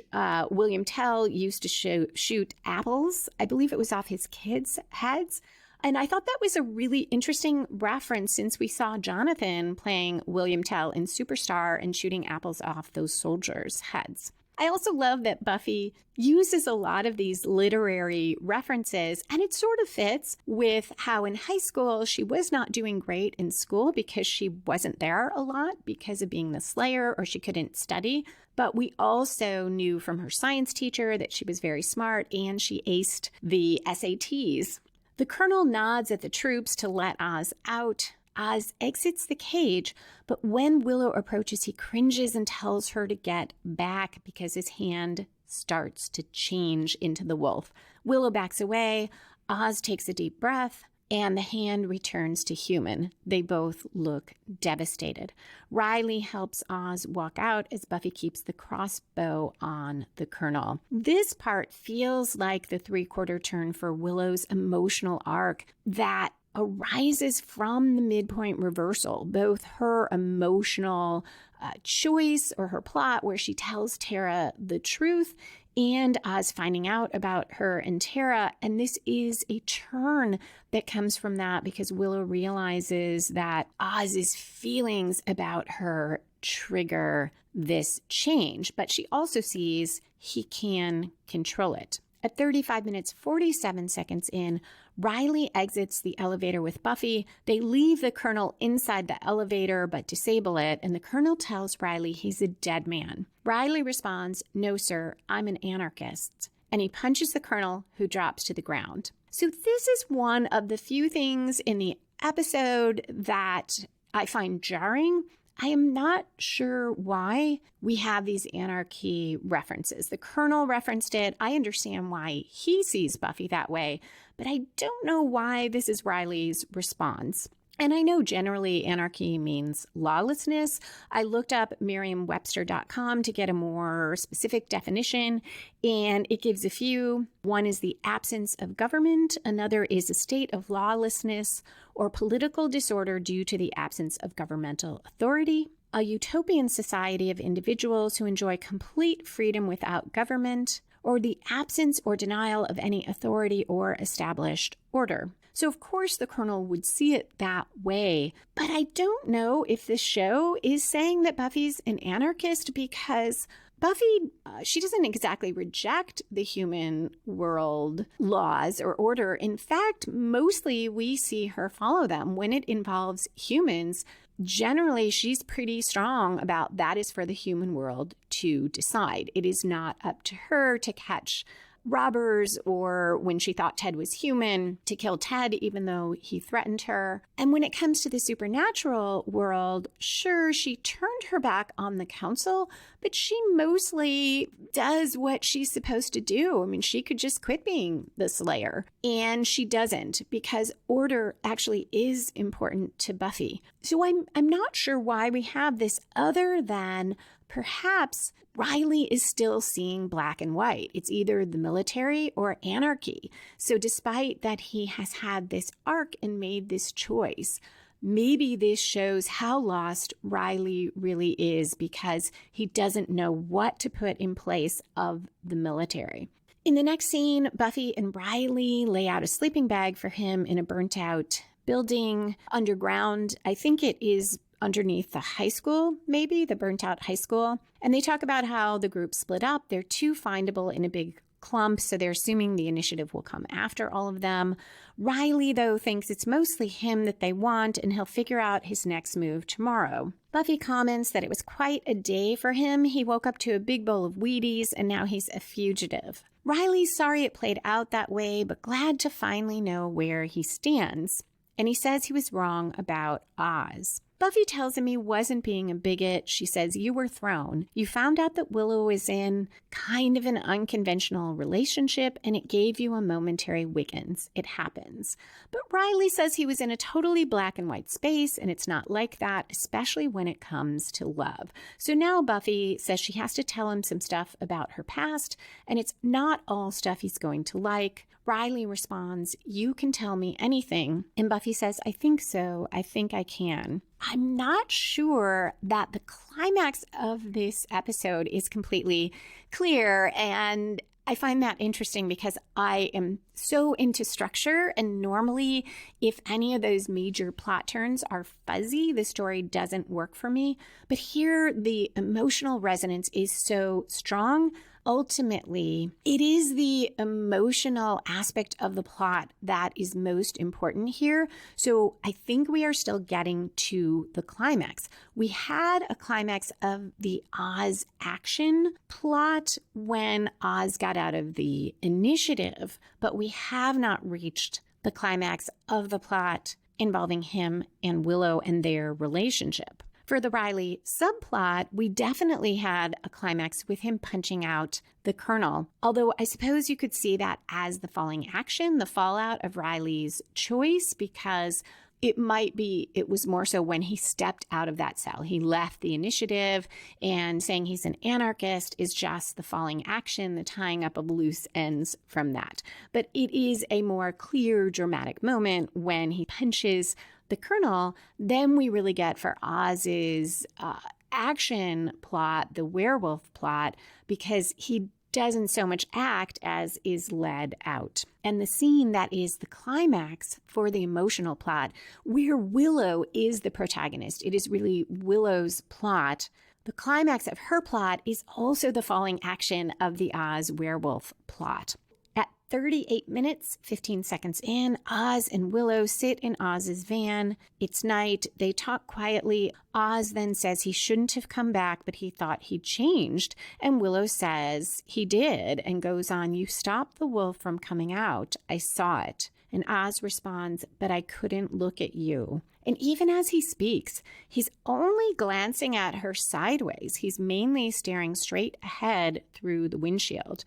William Tell used to shoot apples. I believe it was off his kids' heads. And I thought that was a really interesting reference since we saw Jonathan playing William Tell in Superstar and shooting apples off those soldiers' heads. I also love that Buffy uses a lot of these literary references, and it sort of fits with how in high school she was not doing great in school because she wasn't there a lot because of being the Slayer, or she couldn't study. But we also knew from her science teacher that she was very smart and she aced the SATs. The colonel nods at the troops to let Oz out. Oz exits the cage, but when Willow approaches, he cringes and tells her to get back because his hand starts to change into the wolf. Willow backs away. Oz takes a deep breath, and the hand returns to human. They both look devastated. Riley helps Oz walk out as Buffy keeps the crossbow on the colonel. This part feels like the three-quarter turn for Willow's emotional arc that arises from the midpoint reversal, both her emotional choice or her plot where she tells Tara the truth and Oz finding out about her and Tara. And this is a turn that comes from that because Willow realizes that Oz's feelings about her trigger this change, but she also sees he can control it. At 35 minutes, 47 seconds in, Riley exits the elevator with Buffy. They leave the colonel inside the elevator but disable it, and the colonel tells Riley he's a dead man. Riley responds, "No, sir, I'm an anarchist." And he punches the colonel, who drops to the ground. So this is one of the few things in the episode that I find jarring. I am not sure why we have these anarchy references. The colonel referenced it. I understand why he sees Buffy that way, but I don't know why this is Riley's response. And I know generally anarchy means lawlessness. I looked up Merriam-Webster.com to get a more specific definition, and it gives a few. One is the absence of government. Another is a state of lawlessness or political disorder due to the absence of governmental authority. A utopian society of individuals who enjoy complete freedom without government, or the absence or denial of any authority or established order. So, of course, the colonel would see it that way, but I don't know if this show is saying that Buffy's an anarchist because Buffy, she doesn't exactly reject the human world laws or order. In fact, mostly we see her follow them. When it involves humans, generally she's pretty strong about that is for the human world to decide. It is not up to her to catch robbers, or when she thought Ted was human, to kill Ted even though he threatened her. And when it comes to the supernatural world, sure, she turned her back on the council, but she mostly does what she's supposed to do. I mean, she could just quit being the Slayer, and she doesn't because order actually is important to Buffy. So I'm not sure why we have this other than perhaps Riley is still seeing black and white. It's either the military or anarchy. So despite that he has had this arc and made this choice, maybe this shows how lost Riley really is because he doesn't know what to put in place of the military. In the next scene, Buffy and Riley lay out a sleeping bag for him in a burnt out building underground. I think it is underneath the high school, maybe the burnt out high school. And they talk about how the group split up. They're too findable in a big clump, so they're assuming the initiative will come after all of them. Riley, though, thinks it's mostly him that they want, and he'll figure out his next move tomorrow. Buffy comments that it was quite a day for him. He woke up to a big bowl of Wheaties, and now he's a fugitive. Riley's sorry it played out that way, but glad to finally know where he stands. And he says he was wrong about Oz. Buffy tells him he wasn't being a bigot. She says, you were thrown. You found out that Willow is in kind of an unconventional relationship, and it gave you a momentary Wiggins. It happens. But Riley says he was in a totally black and white space, and it's not like that, especially when it comes to love. So now Buffy says she has to tell him some stuff about her past, and it's not all stuff he's going to like. Riley responds, you can tell me anything. And Buffy says, I think so. I think I can. I'm not sure that the climax of this episode is completely clear, and I find that interesting because I am so into structure, and normally if any of those major plot turns are fuzzy, the story doesn't work for me. But here the emotional resonance is so strong. Ultimately, it is the emotional aspect of the plot that is most important here. So I think we are still getting to the climax. We had a climax of the Oz action plot when Oz got out of the initiative, but we have not reached the climax of the plot involving him and Willow and their relationship. For the Riley subplot, we definitely had a climax with him punching out the Colonel, although I suppose you could see that as the falling action, the fallout of Riley's choice, because it was more so when he stepped out of that cell. He left the initiative, and saying he's an anarchist is just the falling action, the tying up of loose ends from that. But it is a more clear, dramatic moment when he punches the Colonel. Then we really get for Oz's action plot, the werewolf plot, because he doesn't so much act as is led out. And the scene that is the climax for the emotional plot, where Willow is the protagonist, it is really Willow's plot. The climax of her plot is also the falling action of the Oz werewolf plot. 38 minutes, 15 seconds in, Oz and Willow sit in Oz's van. It's night. They talk quietly. Oz then says he shouldn't have come back, but he thought he'd changed. And Willow says he did and goes on, you stopped the wolf from coming out. I saw it. And Oz responds, but I couldn't look at you. And even as he speaks, he's only glancing at her sideways. He's mainly staring straight ahead through the windshield.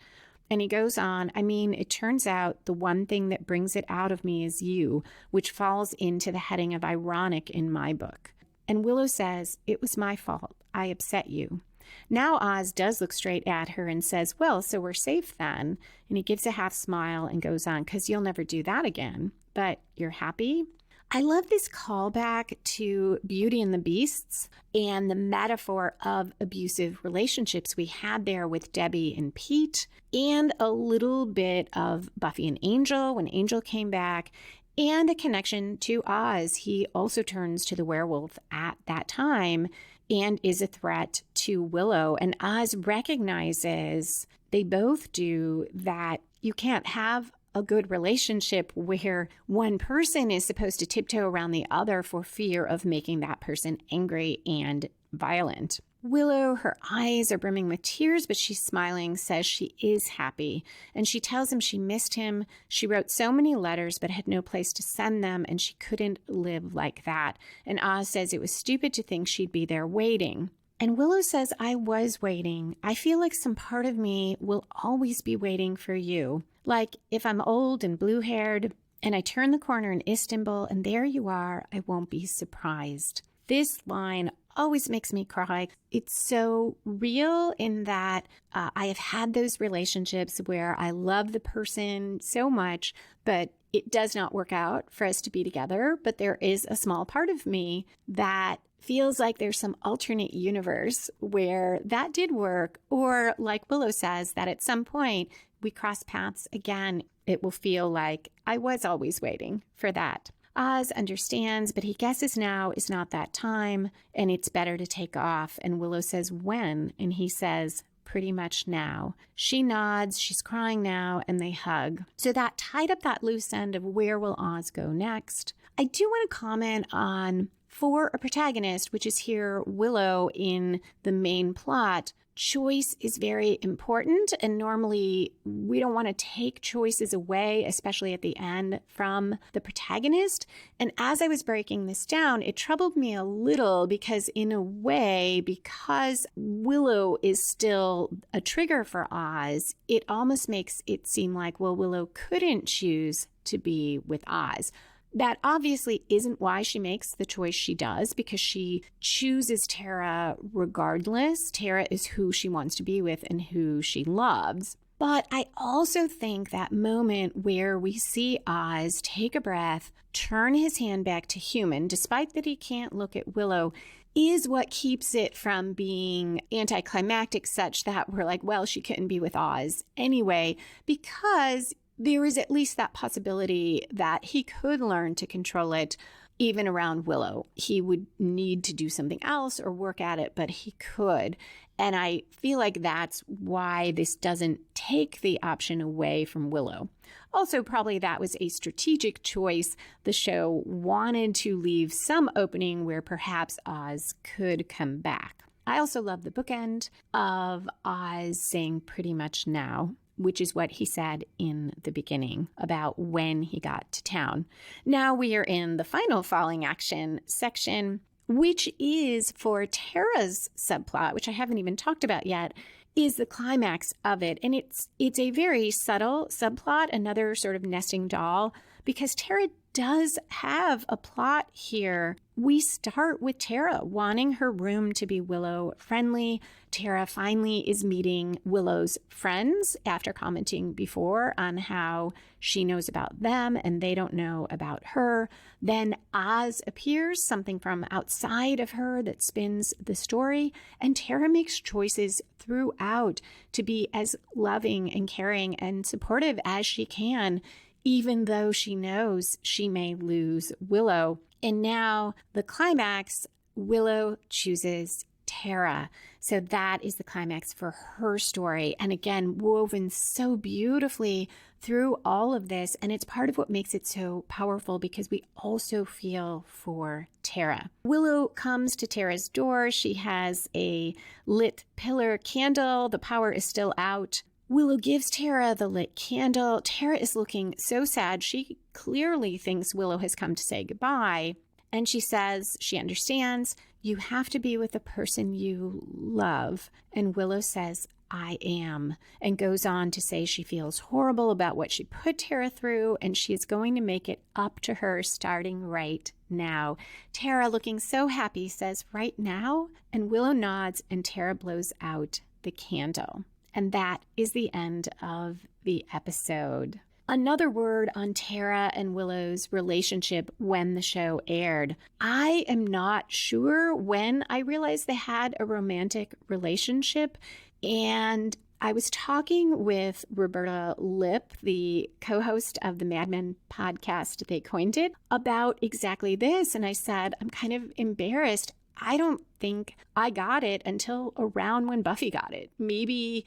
And he goes on, I mean, it turns out the one thing that brings it out of me is you, which falls into the heading of ironic in my book. And Willow says, it was my fault. I upset you. Now Oz does look straight at her and says, well, so we're safe then. And he gives a half smile and goes on, because you'll never do that again. But you're happy? I love this callback to Beauty and the Beasts and the metaphor of abusive relationships we had there with Debbie and Pete, and a little bit of Buffy and Angel when Angel came back, and a connection to Oz. He also turns to the werewolf at that time and is a threat to Willow. And Oz recognizes, they both do, that you can't have a good relationship where one person is supposed to tiptoe around the other for fear of making that person angry and violent. Willow, her eyes are brimming with tears, but she's smiling, says she is happy. And she tells him she missed him. She wrote so many letters, but had no place to send them, and she couldn't live like that. And Oz says it was stupid to think she'd be there waiting. And Willow says, I was waiting. I feel like some part of me will always be waiting for you. Like if I'm old and blue-haired and I turn the corner in Istanbul and there you are, I won't be surprised. This line always makes me cry. It's so real in that I have had those relationships where I love the person so much, but it does not work out for us to be together. But there is a small part of me that feels like there's some alternate universe where that did work, or like Willow says, that at some point we cross paths again. It will feel like I was always waiting for that. Oz understands, but he guesses now is not that time, and it's better to take off. And Willow says, when? And he says, pretty much now. She nods, she's crying now, and they hug. So that tied up that loose end of where will Oz go next. I do want to comment on, for a protagonist, which is here Willow in the main plot, choice is very important, and normally we don't want to take choices away, especially at the end, from the protagonist. And as I was breaking this down, it troubled me a little because in a way, because Willow is still a trigger for Oz, it almost makes it seem like, well, Willow couldn't choose to be with Oz. That obviously isn't why she makes the choice she does, because she chooses Tara regardless. Tara is who she wants to be with and who she loves. But I also think that moment where we see Oz take a breath, turn his hand back to human, despite that he can't look at Willow, is what keeps it from being anticlimactic, such that we're like, well, she couldn't be with Oz anyway, because there is at least that possibility that he could learn to control it even around Willow. He would need to do something else or work at it, but he could. And I feel like that's why this doesn't take the option away from Willow. Also, probably that was a strategic choice. The show wanted to leave some opening where perhaps Oz could come back. I also love the bookend of Oz saying pretty much now, which is what he said in the beginning about when he got to town. Now we are in the final falling action section, which is for Tara's subplot, which I haven't even talked about yet, is the climax of it. And it's a very subtle subplot, another sort of nesting doll, because Tara does have a plot here. We start with Tara wanting her room to be Willow friendly. Tara finally is meeting Willow's friends after commenting before on how she knows about them and they don't know about her. Then Oz appears, something from outside of her that spins the story, and Tara makes choices throughout to be as loving and caring and supportive as she can, even though she knows she may lose Willow. And now the climax, Willow chooses Tara. So that is the climax for her story. And again, woven so beautifully through all of this. And it's part of what makes it so powerful, because we also feel for Tara. Willow comes to Tara's door. She has a lit pillar candle. The power is still out. Willow gives Tara the lit candle. Tara is looking so sad. She clearly thinks Willow has come to say goodbye. And she says she understands. You have to be with the person you love. And Willow says, I am, and goes on to say she feels horrible about what she put Tara through, and she is going to make it up to her starting right now. Tara, looking so happy, says, right now? And Willow nods, and Tara blows out the candle. And that is the end of the episode. Another word on Tara and Willow's relationship when the show aired. I am not sure when I realized they had a romantic relationship. And I was talking with Roberta Lipp, the co-host of the Mad Men podcast, They Coined It, about exactly this. And I said, I'm kind of embarrassed. I don't think I got it until around when Buffy got it. Maybe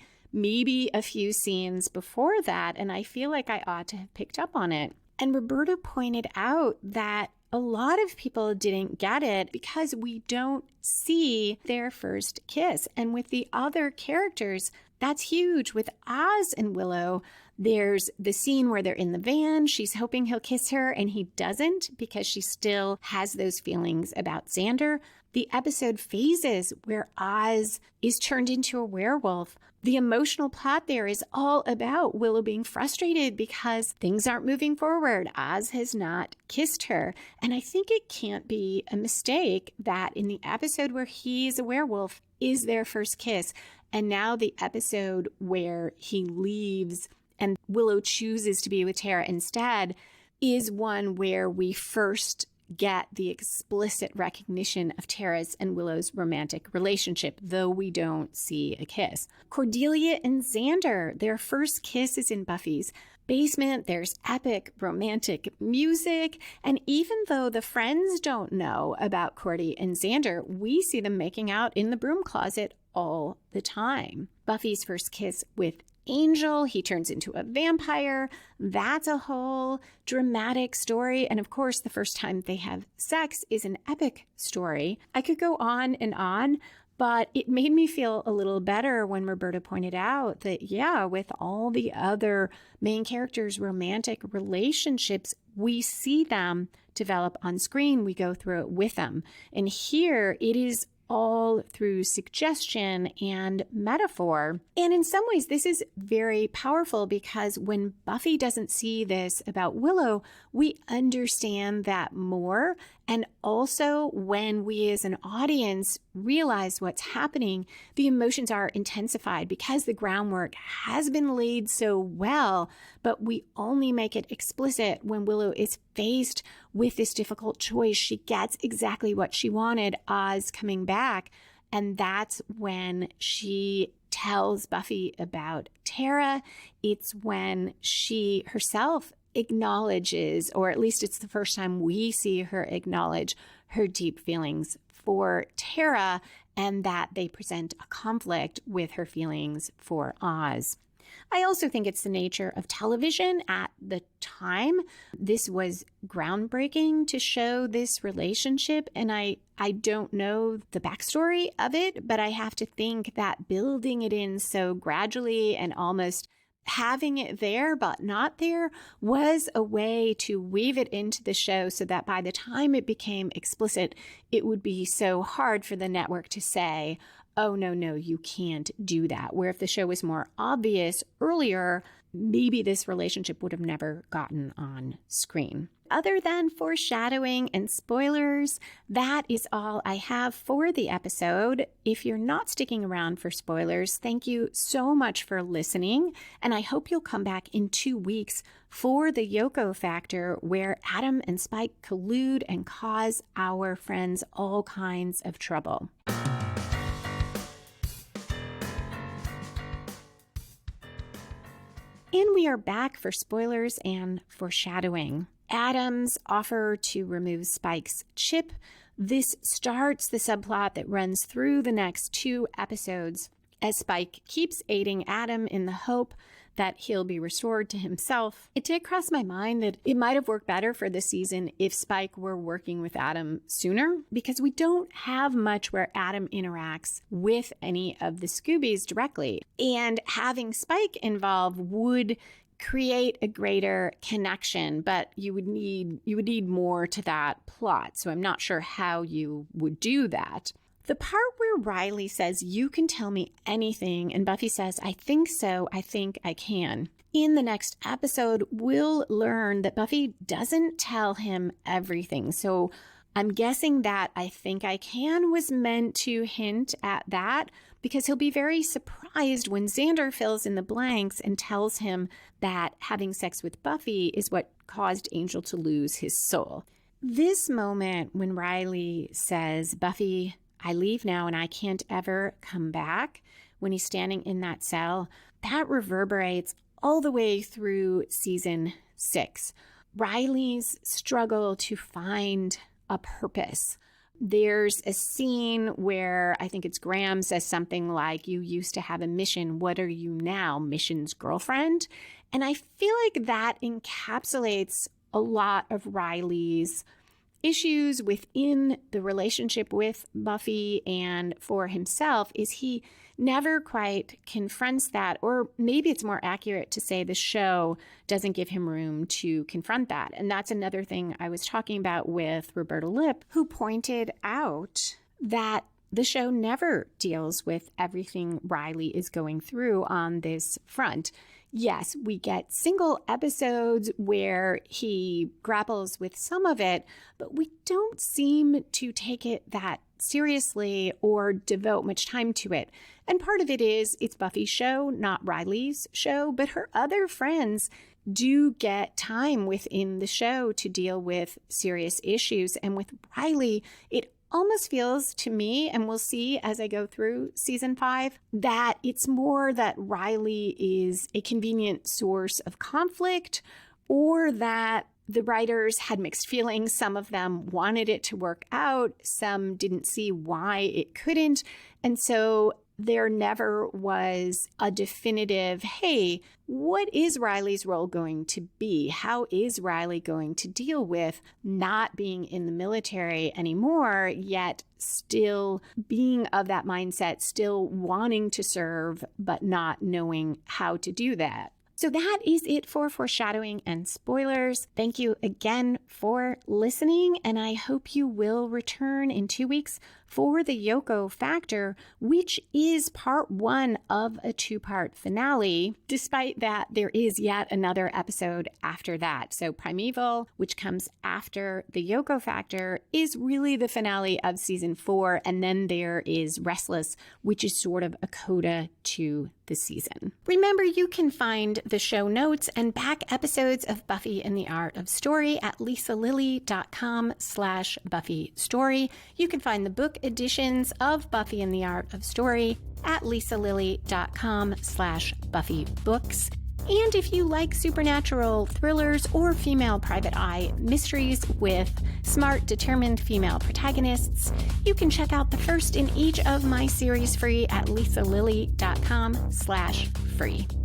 a few scenes before that, and I feel like I ought to have picked up on it. And Roberta pointed out that a lot of people didn't get it because we don't see their first kiss. And with the other characters, that's huge. With Oz and Willow, there's the scene where they're in the van. She's hoping he'll kiss her, and he doesn't because she still has those feelings about Xander. The episode phases where Oz is turned into a werewolf. The emotional plot there is all about Willow being frustrated because things aren't moving forward. Oz has not kissed her. And I think it can't be a mistake that in the episode where he's a werewolf is their first kiss. And now the episode where he leaves and Willow chooses to be with Tara instead is one where we first get the explicit recognition of Tara's and Willow's romantic relationship, though we don't see a kiss. Cordelia and Xander, their first kiss is in Buffy's basement. There's epic romantic music. And even though the friends don't know about Cordy and Xander, we see them making out in the broom closet all the time. Buffy's first kiss with Angel, he turns into a vampire. That's a whole dramatic story. And of course, the first time they have sex is an epic story. I could go on and on, But it made me feel a little better when Roberta pointed out that, yeah, with all the other main characters' romantic relationships, we see them develop on screen. We go through it with them. And here it is all through suggestion and metaphor. And in some ways, this is very powerful because when Buffy doesn't see this about Willow, we understand that more. And also, when we as an audience realize what's happening, the emotions are intensified because the groundwork has been laid so well, but we only make it explicit when Willow is faced with this difficult choice. She gets exactly what she wanted, Oz coming back, and that's when she tells Buffy about Tara. It's when she herself acknowledges, or at least it's the first time we see her acknowledge her deep feelings for Tara, and that they present a conflict with her feelings for Oz. I also think it's the nature of television at the time. This was groundbreaking to show this relationship, and I don't know the backstory of it, but I have to think that building it in so gradually and almost having it there but not there was a way to weave it into the show so that by the time it became explicit, it would be so hard for the network to say, oh, no, you can't do that. Where if the show was more obvious earlier, maybe this relationship would have never gotten on screen. Other than foreshadowing and spoilers, that is all I have for the episode. If you're not sticking around for spoilers, thank you so much for listening. And I hope you'll come back in 2 weeks for the Yoko Factor, where Adam and Spike collude and cause our friends all kinds of trouble. And we are back for spoilers and foreshadowing. Adam's offer to remove Spike's chip. This starts the subplot that runs through the next 2 episodes as Spike keeps aiding Adam in the hope that he'll be restored to himself. It did cross my mind that it might have worked better for the season if Spike were working with Adam sooner, because we don't have much where Adam interacts with any of the Scoobies directly. And having Spike involved would create a greater connection, but you would need more to that plot. So I'm not sure how you would do that. The part where Riley says, "You can tell me anything," and Buffy says, "I think so, I think I can." In the next episode, we'll learn that Buffy doesn't tell him everything. So I'm guessing that "I think I can" was meant to hint at that, because he'll be very surprised when Xander fills in the blanks and tells him that having sex with Buffy is what caused Angel to lose his soul. This moment when Riley says, "Buffy, I leave now and I can't ever come back," when he's standing in that cell, that reverberates all the way through season 6. Riley's struggle to find a purpose. There's a scene where I think it's Graham says something like, "You used to have a mission. What are you now? Mission's girlfriend?" And I feel like that encapsulates a lot of Riley's issues within the relationship with Buffy, and for himself is he never quite confronts that, or maybe it's more accurate to say the show doesn't give him room to confront that. And that's another thing I was talking about with Roberta Lipp, who pointed out that the show never deals with everything Riley is going through on this front. Yes, we get single episodes where he grapples with some of it, but we don't seem to take it that seriously or devote much time to it. And part of it is it's Buffy's show, not Riley's show, but her other friends do get time within the show to deal with serious issues. And with Riley, it almost feels to me, and we'll see as I go through season 5, that it's more that Riley is a convenient source of conflict, or that the writers had mixed feelings. Some of them wanted it to work out. Some didn't see why it couldn't. And so there never was a definitive, hey, what is Riley's role going to be? How is Riley going to deal with not being in the military anymore, yet still being of that mindset, still wanting to serve, but not knowing how to do that? So that is it for foreshadowing and spoilers. Thank you again for listening, and I hope you will return in 2 weeks for the Yoko Factor, which is part 1 of a 2-part finale. Despite that, there is yet another episode after that. So Primeval, which comes after the Yoko Factor, is really the finale of season 4. And then there is Restless, which is sort of a coda to the season. Remember, you can find the show notes and back episodes of Buffy and the Art of Story at lisalilly.com/Buffy Story. You can find the book editions of Buffy and the Art of Story at lisalilly.com/Buffy Books. And if you like supernatural thrillers or female private eye mysteries with smart, determined female protagonists, you can check out the first in each of my series free at lisalilly.com/free.